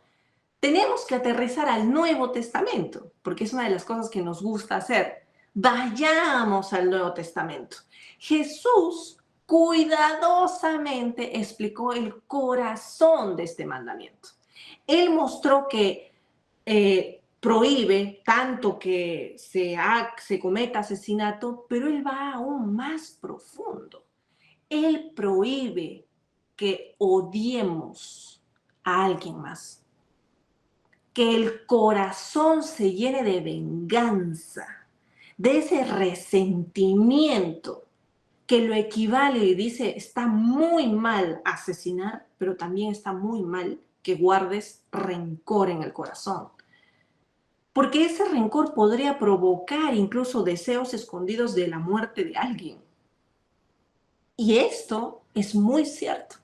tenemos que aterrizar al Nuevo Testamento, porque es una de las cosas que nos gusta hacer. Vayamos al Nuevo Testamento. Jesús cuidadosamente explicó el corazón de este mandamiento. Él mostró que prohíbe tanto que se cometa asesinato, pero él va aún más profundo. Él prohíbe que odiemos a alguien más, que el corazón se llene de venganza, de ese resentimiento que lo equivale y dice, está muy mal asesinar, pero también está muy mal que guardes rencor en el corazón. Porque ese rencor podría provocar incluso deseos escondidos de la muerte de alguien. Y esto es muy cierto.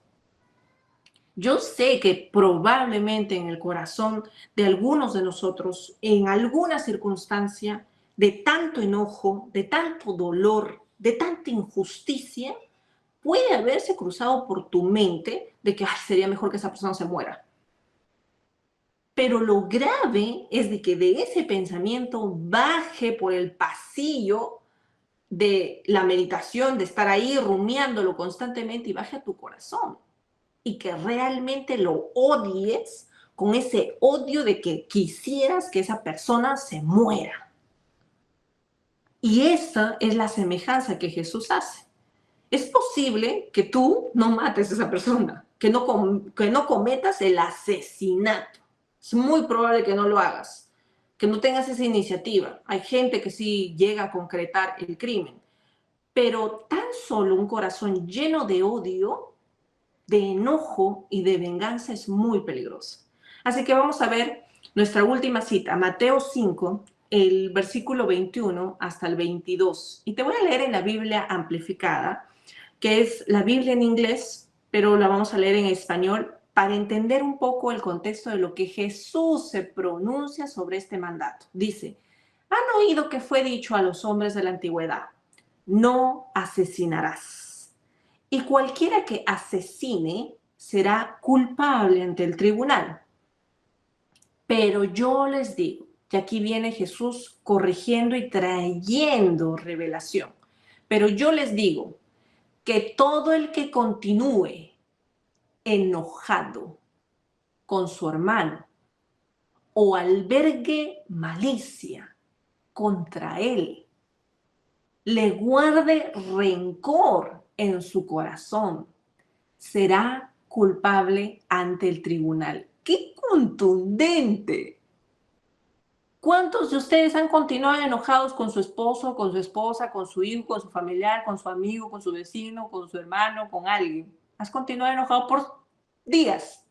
Yo sé que probablemente en el corazón de algunos de nosotros, en alguna circunstancia de tanto enojo, de tanto dolor, de tanta injusticia, puede haberse cruzado por tu mente de que sería mejor que esa persona se muera. Pero lo grave es de que de ese pensamiento baje por el pasillo de la meditación, de estar ahí rumiándolo constantemente y baje a tu corazón. Y que realmente lo odies con ese odio de que quisieras que esa persona se muera. Y esa es la semejanza que Jesús hace. Es posible que tú no mates a esa persona, que no cometas el asesinato. Es muy probable que no lo hagas, que no tengas esa iniciativa. Hay gente que sí llega a concretar el crimen, pero tan solo un corazón lleno de odio, de enojo y de venganza es muy peligroso. Así que vamos a ver nuestra última cita, Mateo 5, el versículo 21 hasta el 22. Y te voy a leer en la Biblia amplificada, que es la Biblia en inglés, pero la vamos a leer en español para entender un poco el contexto de lo que Jesús se pronuncia sobre este mandato. Dice, han oído que fue dicho a los hombres de la antigüedad, no asesinarás. Y cualquiera que asesine será culpable ante el tribunal. Pero yo les digo, que aquí viene Jesús corrigiendo y trayendo revelación. Pero yo les digo que todo el que continúe enojado con su hermano o albergue malicia contra él, le guarde rencor en su corazón, será culpable ante el tribunal. ¡Qué contundente! ¿Cuántos de ustedes han continuado enojados con su esposo, con su esposa, con su hijo, con su familiar, con su amigo, con su vecino, con su hermano, con alguien? Has continuado enojado por días,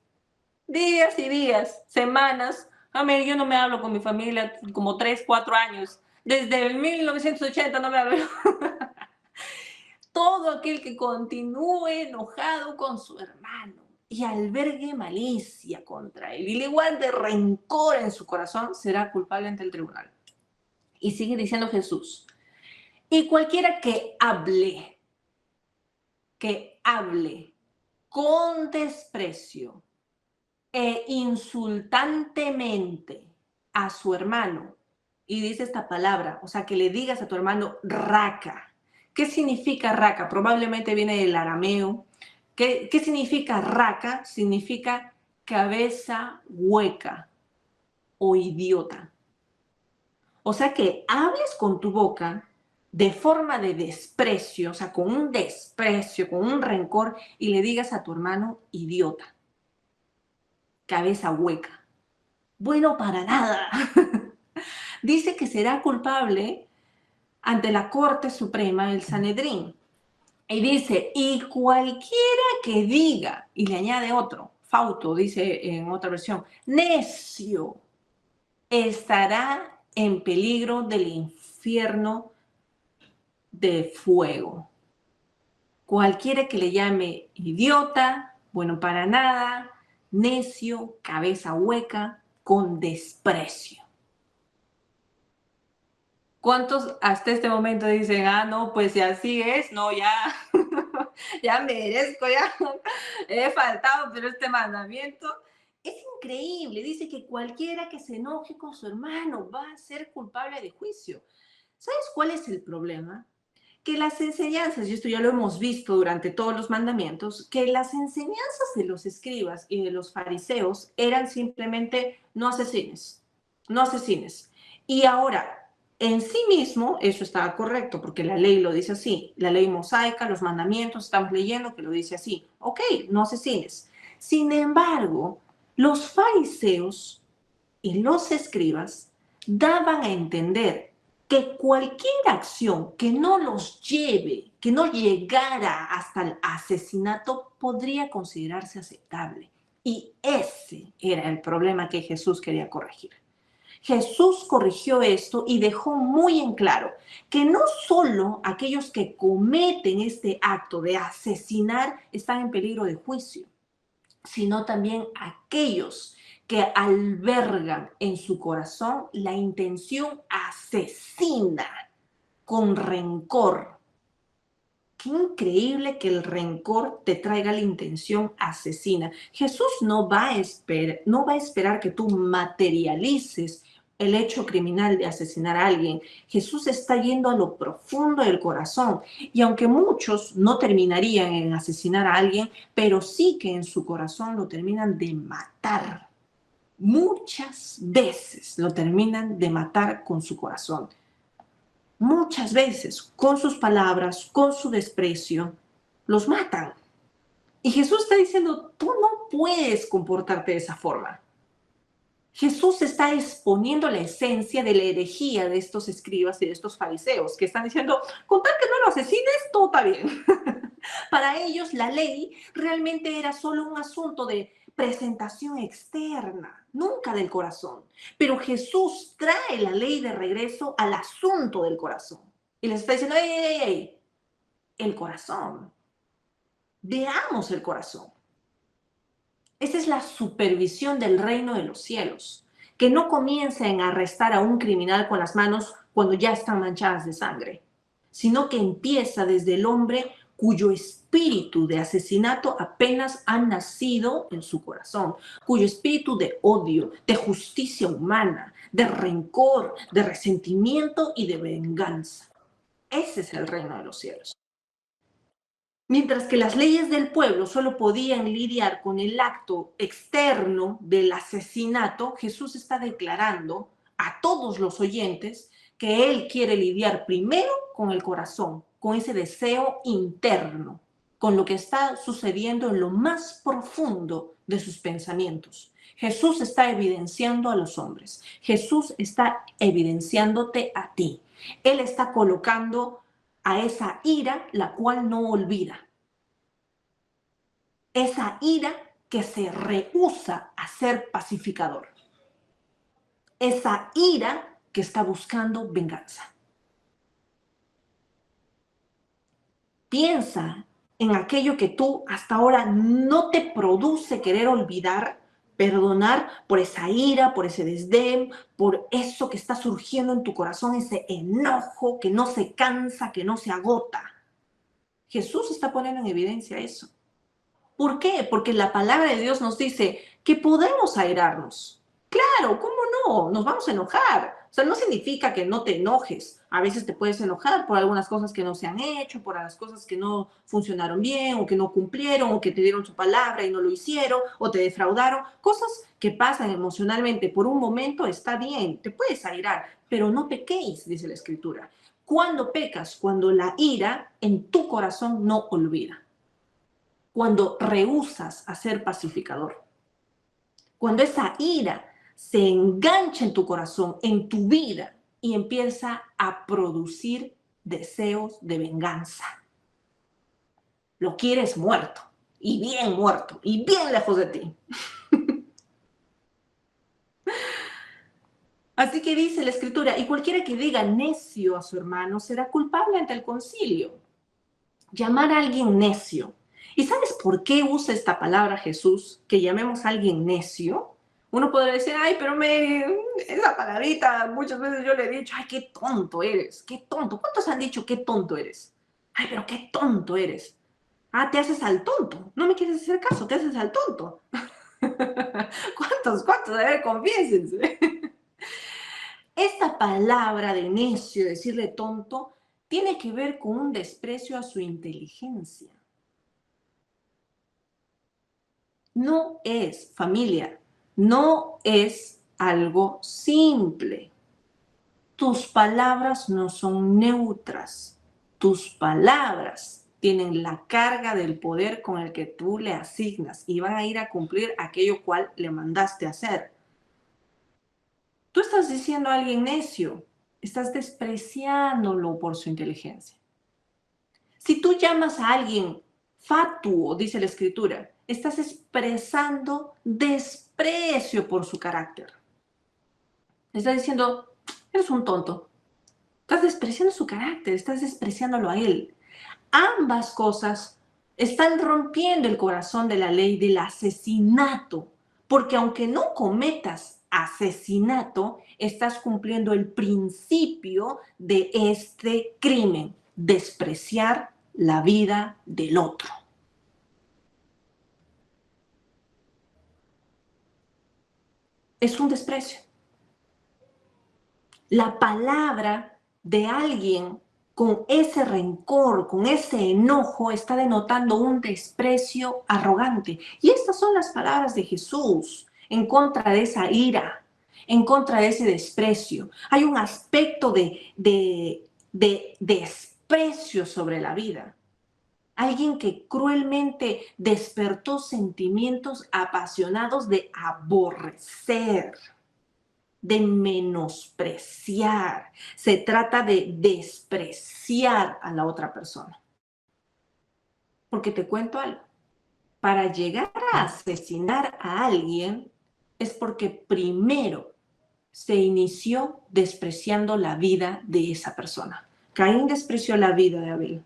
días y días, semanas. A mí, yo no me hablo con mi familia como 3, 4 años. Desde 1980 no me hablo. Todo aquel que continúe enojado con su hermano y albergue malicia contra él y le guarde rencor en su corazón, será culpable ante el tribunal. Y sigue diciendo Jesús, y cualquiera que hable con desprecio e insultantemente a su hermano, y dice esta palabra, o sea, que le digas a tu hermano raca. ¿Qué significa raca? Probablemente viene del arameo. ¿Qué significa raca? Significa cabeza hueca o idiota. O sea, que hables con tu boca de forma de desprecio, o sea, con un desprecio, con un rencor, y le digas a tu hermano idiota, cabeza hueca. Bueno, para nada. Dice que será culpable ante la Corte Suprema del Sanedrín. Y dice, y cualquiera que diga, y le añade otro, fauto, dice en otra versión, necio, estará en peligro del infierno de fuego. Cualquiera que le llame idiota, bueno para nada, necio, cabeza hueca, con desprecio. ¿Cuántos hasta este momento dicen, no, pues si así es, no, ya, Ya merezco, ya he faltado, pero este mandamiento es increíble. Dice que cualquiera que se enoje con su hermano va a ser culpable de juicio. ¿Sabes cuál es el problema? Que las enseñanzas, y esto ya lo hemos visto durante todos los mandamientos, que las enseñanzas de los escribas y de los fariseos eran simplemente no asesines, no asesines. Y ahora, en sí mismo, eso estaba correcto, porque la ley lo dice así, la ley mosaica, los mandamientos, estamos leyendo que lo dice así, ok, no asesines. Sin embargo, los fariseos y los escribas daban a entender que cualquier acción que no los lleve, que no llegara hasta el asesinato, podría considerarse aceptable. Y ese era el problema que Jesús quería corregir. Jesús corrigió esto y dejó muy en claro que no solo aquellos que cometen este acto de asesinar están en peligro de juicio, sino también aquellos que albergan en su corazón la intención asesina con rencor. Qué increíble que el rencor te traiga la intención asesina. Jesús no va a esperar que tú materialices el hecho criminal de asesinar a alguien. Jesús está yendo a lo profundo del corazón. Y aunque muchos no terminarían en asesinar a alguien, pero sí que en su corazón lo terminan de matar. Muchas veces lo terminan de matar con su corazón. Muchas veces, con sus palabras, con su desprecio, los matan. Y Jesús está diciendo, tú no puedes comportarte de esa forma. Jesús está exponiendo la esencia de la herejía de estos escribas y de estos fariseos que están diciendo, con tal que no lo asesines, todo está bien. Para ellos la ley realmente era solo un asunto de presentación externa, nunca del corazón. Pero Jesús trae la ley de regreso al asunto del corazón. Y les está diciendo, ¡ey, ey, ey! El corazón. Veamos el corazón. Esa es la supervisión del reino de los cielos, que no comienza en arrestar a un criminal con las manos cuando ya están manchadas de sangre, sino que empieza desde el hombre cuyo espíritu de asesinato apenas ha nacido en su corazón, cuyo espíritu de odio, de justicia humana, de rencor, de resentimiento y de venganza. Ese es el reino de los cielos. Mientras que las leyes del pueblo solo podían lidiar con el acto externo del asesinato, Jesús está declarando a todos los oyentes que Él quiere lidiar primero con el corazón, con ese deseo interno, con lo que está sucediendo en lo más profundo de sus pensamientos. Jesús está evidenciando a los hombres. Jesús está evidenciándote a ti. Él está colocando a esa ira, la cual no olvida. Esa ira que se rehúsa a ser pacificador. Esa ira que está buscando venganza. Piensa en aquello que tú hasta ahora no te produce querer olvidar, perdonar por esa ira, por ese desdén, por eso que está surgiendo en tu corazón, ese enojo que no se cansa, que no se agota. Jesús está poniendo en evidencia eso. ¿Por qué? Porque la palabra de Dios nos dice que podemos airarnos. Claro, ¿cómo no? Nos vamos a enojar. O sea, no significa que no te enojes. A veces te puedes enojar por algunas cosas que no se han hecho, por las cosas que no funcionaron bien, o que no cumplieron, o que te dieron su palabra y no lo hicieron, o te defraudaron. Cosas que pasan emocionalmente por un momento está bien, te puedes airar, pero no pequéis, dice la Escritura. ¿Cuándo pecas? Cuando la ira en tu corazón no olvida. Cuando rehusas a ser pacificador, cuando esa ira se engancha en tu corazón, en tu vida, y empieza a producir deseos de venganza. Lo quieres muerto, y bien lejos de ti. Así que dice la Escritura, y cualquiera que diga necio a su hermano será culpable ante el concilio. Llamar a alguien necio. ¿Y sabes por qué usa esta palabra Jesús, que llamemos a alguien necio? Uno podría decir, ay, pero esa palabrita, muchas veces yo le he dicho, ay, qué tonto eres, qué tonto. ¿Cuántos han dicho qué tonto eres? Ay, pero qué tonto eres. Ah, te haces al tonto. No me quieres hacer caso, te haces al tonto. ¿Cuántos? A ver, confiésense. Esta palabra de necio, decirle tonto, tiene que ver con un desprecio a su inteligencia. No es, familia, no es algo simple. Tus palabras no son neutras. Tus palabras tienen la carga del poder con el que tú le asignas y van a ir a cumplir aquello cual le mandaste a hacer. Tú estás diciendo a alguien necio, estás despreciándolo por su inteligencia. Si tú llamas a alguien fatuo, dice la escritura, estás expresando desprecio por su carácter. Estás diciendo, eres un tonto. Estás despreciando su carácter, estás despreciándolo a él. Ambas cosas están rompiendo el corazón de la ley del asesinato, porque aunque no cometas asesinato, estás cumpliendo el principio de este crimen, despreciar la vida del otro. Es un desprecio. La palabra de alguien con ese rencor, con ese enojo, está denotando un desprecio arrogante. Y estas son las palabras de Jesús en contra de esa ira, en contra de ese desprecio. Hay un aspecto de desprecio sobre la vida. Alguien que cruelmente despertó sentimientos apasionados de aborrecer, de menospreciar. Se trata de despreciar a la otra persona. Porque te cuento algo. Para llegar a asesinar a alguien es porque primero se inició despreciando la vida de esa persona. Caín despreció la vida de Abel.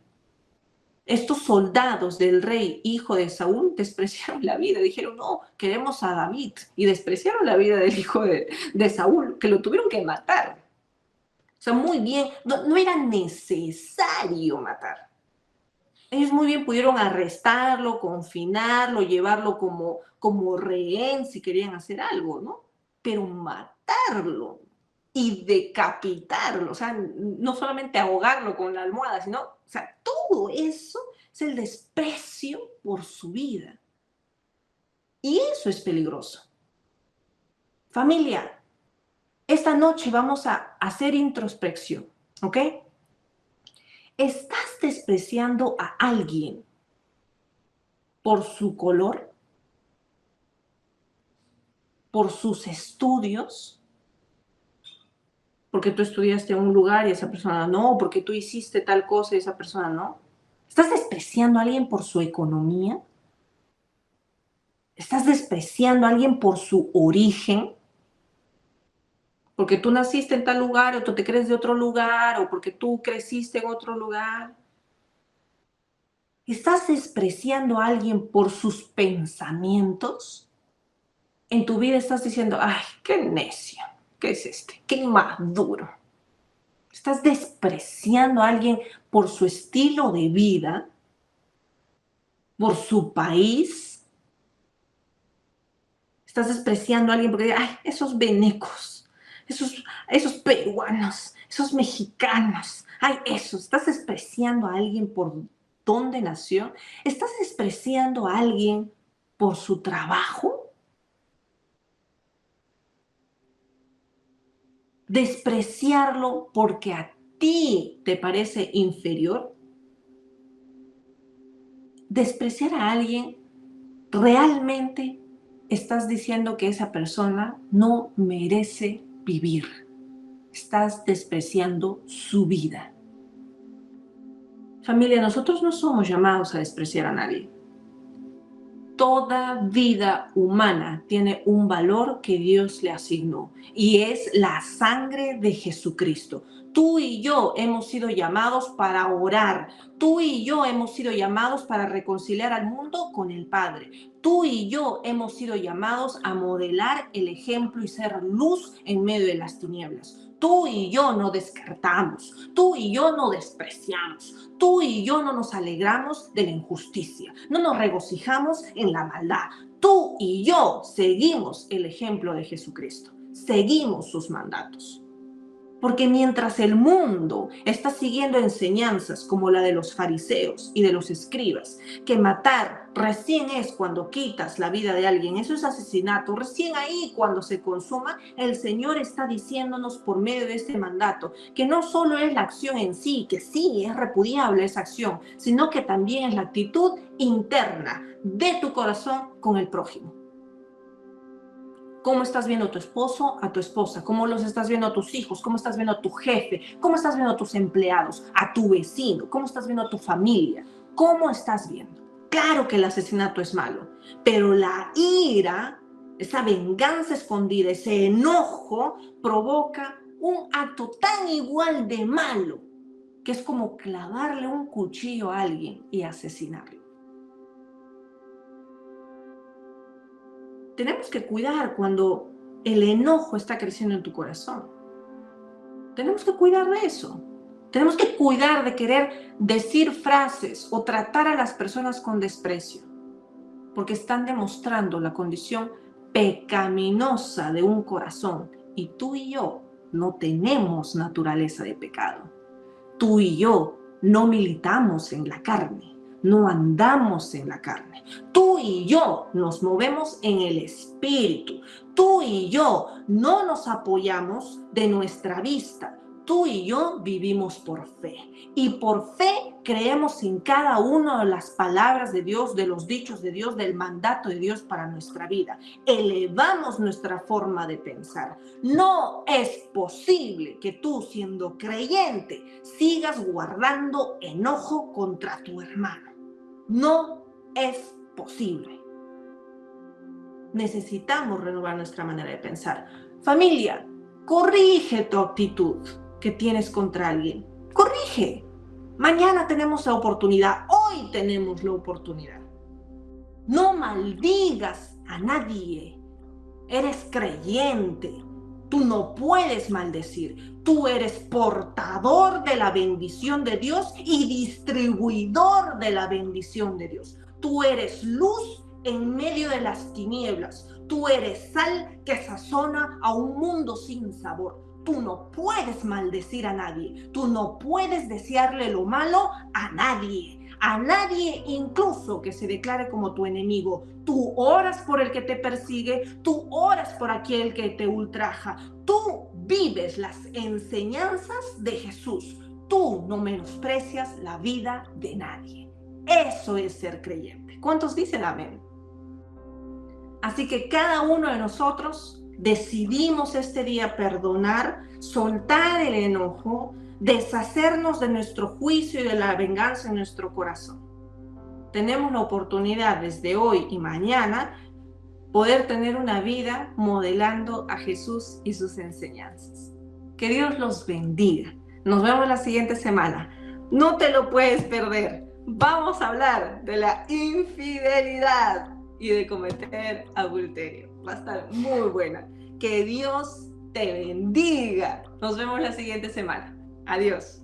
Estos soldados del rey, hijo de Saúl, despreciaron la vida. Dijeron, no, queremos a David. Y despreciaron la vida del hijo de Saúl, que lo tuvieron que matar. O sea, muy bien, no era necesario matar. Ellos muy bien pudieron arrestarlo, confinarlo, llevarlo como rehén si querían hacer algo, ¿no? Pero matarlo y decapitarlo, o sea, no solamente ahogarlo con la almohada, sino, o sea, todo eso es el desprecio por su vida. Y eso es peligroso. Familia, esta noche vamos a hacer introspección, ¿ok? ¿Estás despreciando a alguien por su color, por sus estudios, porque tú estudiaste en un lugar y esa persona no, porque tú hiciste tal cosa y esa persona no? ¿Estás despreciando a alguien por su economía? ¿Estás despreciando a alguien por su origen? Porque tú naciste en tal lugar o tú te crees de otro lugar o porque tú creciste en otro lugar. ¿Estás despreciando a alguien por sus pensamientos? En tu vida estás diciendo, ay, qué necio, ¿qué es este? Qué inmaduro. Estás despreciando a alguien por su estilo de vida, por su país. Estás despreciando a alguien porque, ay, esos venecos, esos peruanos, esos mexicanos, ay, eso. Estás despreciando a alguien por dónde nació. Estás despreciando a alguien por su trabajo. Despreciarlo porque a ti te parece inferior. Despreciar a alguien, realmente estás diciendo que esa persona no merece vivir. Estás despreciando su vida. Familia, nosotros no somos llamados a despreciar a nadie. Toda vida humana tiene un valor que Dios le asignó y es la sangre de Jesucristo. Tú y yo hemos sido llamados para orar. Tú y yo hemos sido llamados para reconciliar al mundo con el Padre. Tú y yo hemos sido llamados a modelar el ejemplo y ser luz en medio de las tinieblas. Tú y yo no descartamos, tú y yo no despreciamos, tú y yo no nos alegramos de la injusticia, no nos regocijamos en la maldad. Tú y yo seguimos el ejemplo de Jesucristo, seguimos sus mandatos. Porque mientras el mundo está siguiendo enseñanzas como la de los fariseos y de los escribas, que matar recién es cuando quitas la vida de alguien, eso es asesinato, recién ahí cuando se consuma, el Señor está diciéndonos por medio de este mandato que no solo es la acción en sí, que sí es repudiable esa acción, sino que también es la actitud interna de tu corazón con el prójimo. ¿Cómo estás viendo a tu esposo, a tu esposa? ¿Cómo los estás viendo a tus hijos? ¿Cómo estás viendo a tu jefe? ¿Cómo estás viendo a tus empleados? ¿A tu vecino? ¿Cómo estás viendo a tu familia? ¿Cómo estás viendo? Claro que el asesinato es malo, pero la ira, esa venganza escondida, ese enojo, provoca un acto tan igual de malo, que es como clavarle un cuchillo a alguien y asesinarlo. Tenemos que cuidar cuando el enojo está creciendo en tu corazón. Tenemos que cuidar de eso. Tenemos que cuidar de querer decir frases o tratar a las personas con desprecio, porque están demostrando la condición pecaminosa de un corazón. Y tú y yo no tenemos naturaleza de pecado. Tú y yo no militamos en la carne, no andamos en la carne. Tú y yo nos movemos en el Espíritu. Tú y yo no nos apoyamos de nuestra vista. Tú y yo vivimos por fe. Y por fe creemos en cada una de las palabras de Dios, de los dichos de Dios, del mandato de Dios para nuestra vida. Elevamos nuestra forma de pensar. No es posible que tú, siendo creyente, sigas guardando enojo contra tu hermano. No es posible. Necesitamos renovar nuestra manera de pensar. Familia, corrige tu actitud que tienes contra alguien. Corrige. Mañana tenemos la oportunidad. Hoy tenemos la oportunidad. No maldigas a nadie. Eres creyente. Tú no puedes maldecir. Tú eres portador de la bendición de Dios y distribuidor de la bendición de Dios. Tú eres luz en medio de las tinieblas. Tú eres sal que sazona a un mundo sin sabor. Tú no puedes maldecir a nadie. Tú no puedes desearle lo malo a nadie. A nadie incluso que se declare como tu enemigo. Tú oras por el que te persigue. Tú oras por aquel que te ultraja. Tú vives las enseñanzas de Jesús. Tú no menosprecias la vida de nadie. Eso es ser creyente. ¿Cuántos dicen amén? Así que cada uno de nosotros decidimos este día perdonar, soltar el enojo, deshacernos de nuestro juicio y de la venganza en nuestro corazón. Tenemos la oportunidad desde hoy y mañana poder tener una vida modelando a Jesús y sus enseñanzas. Que Dios los bendiga. Nos vemos la siguiente semana. No te lo puedes perder. Vamos a hablar de la infidelidad y de cometer adulterio. Va a estar muy buena. Que Dios te bendiga. Nos vemos la siguiente semana. Adiós.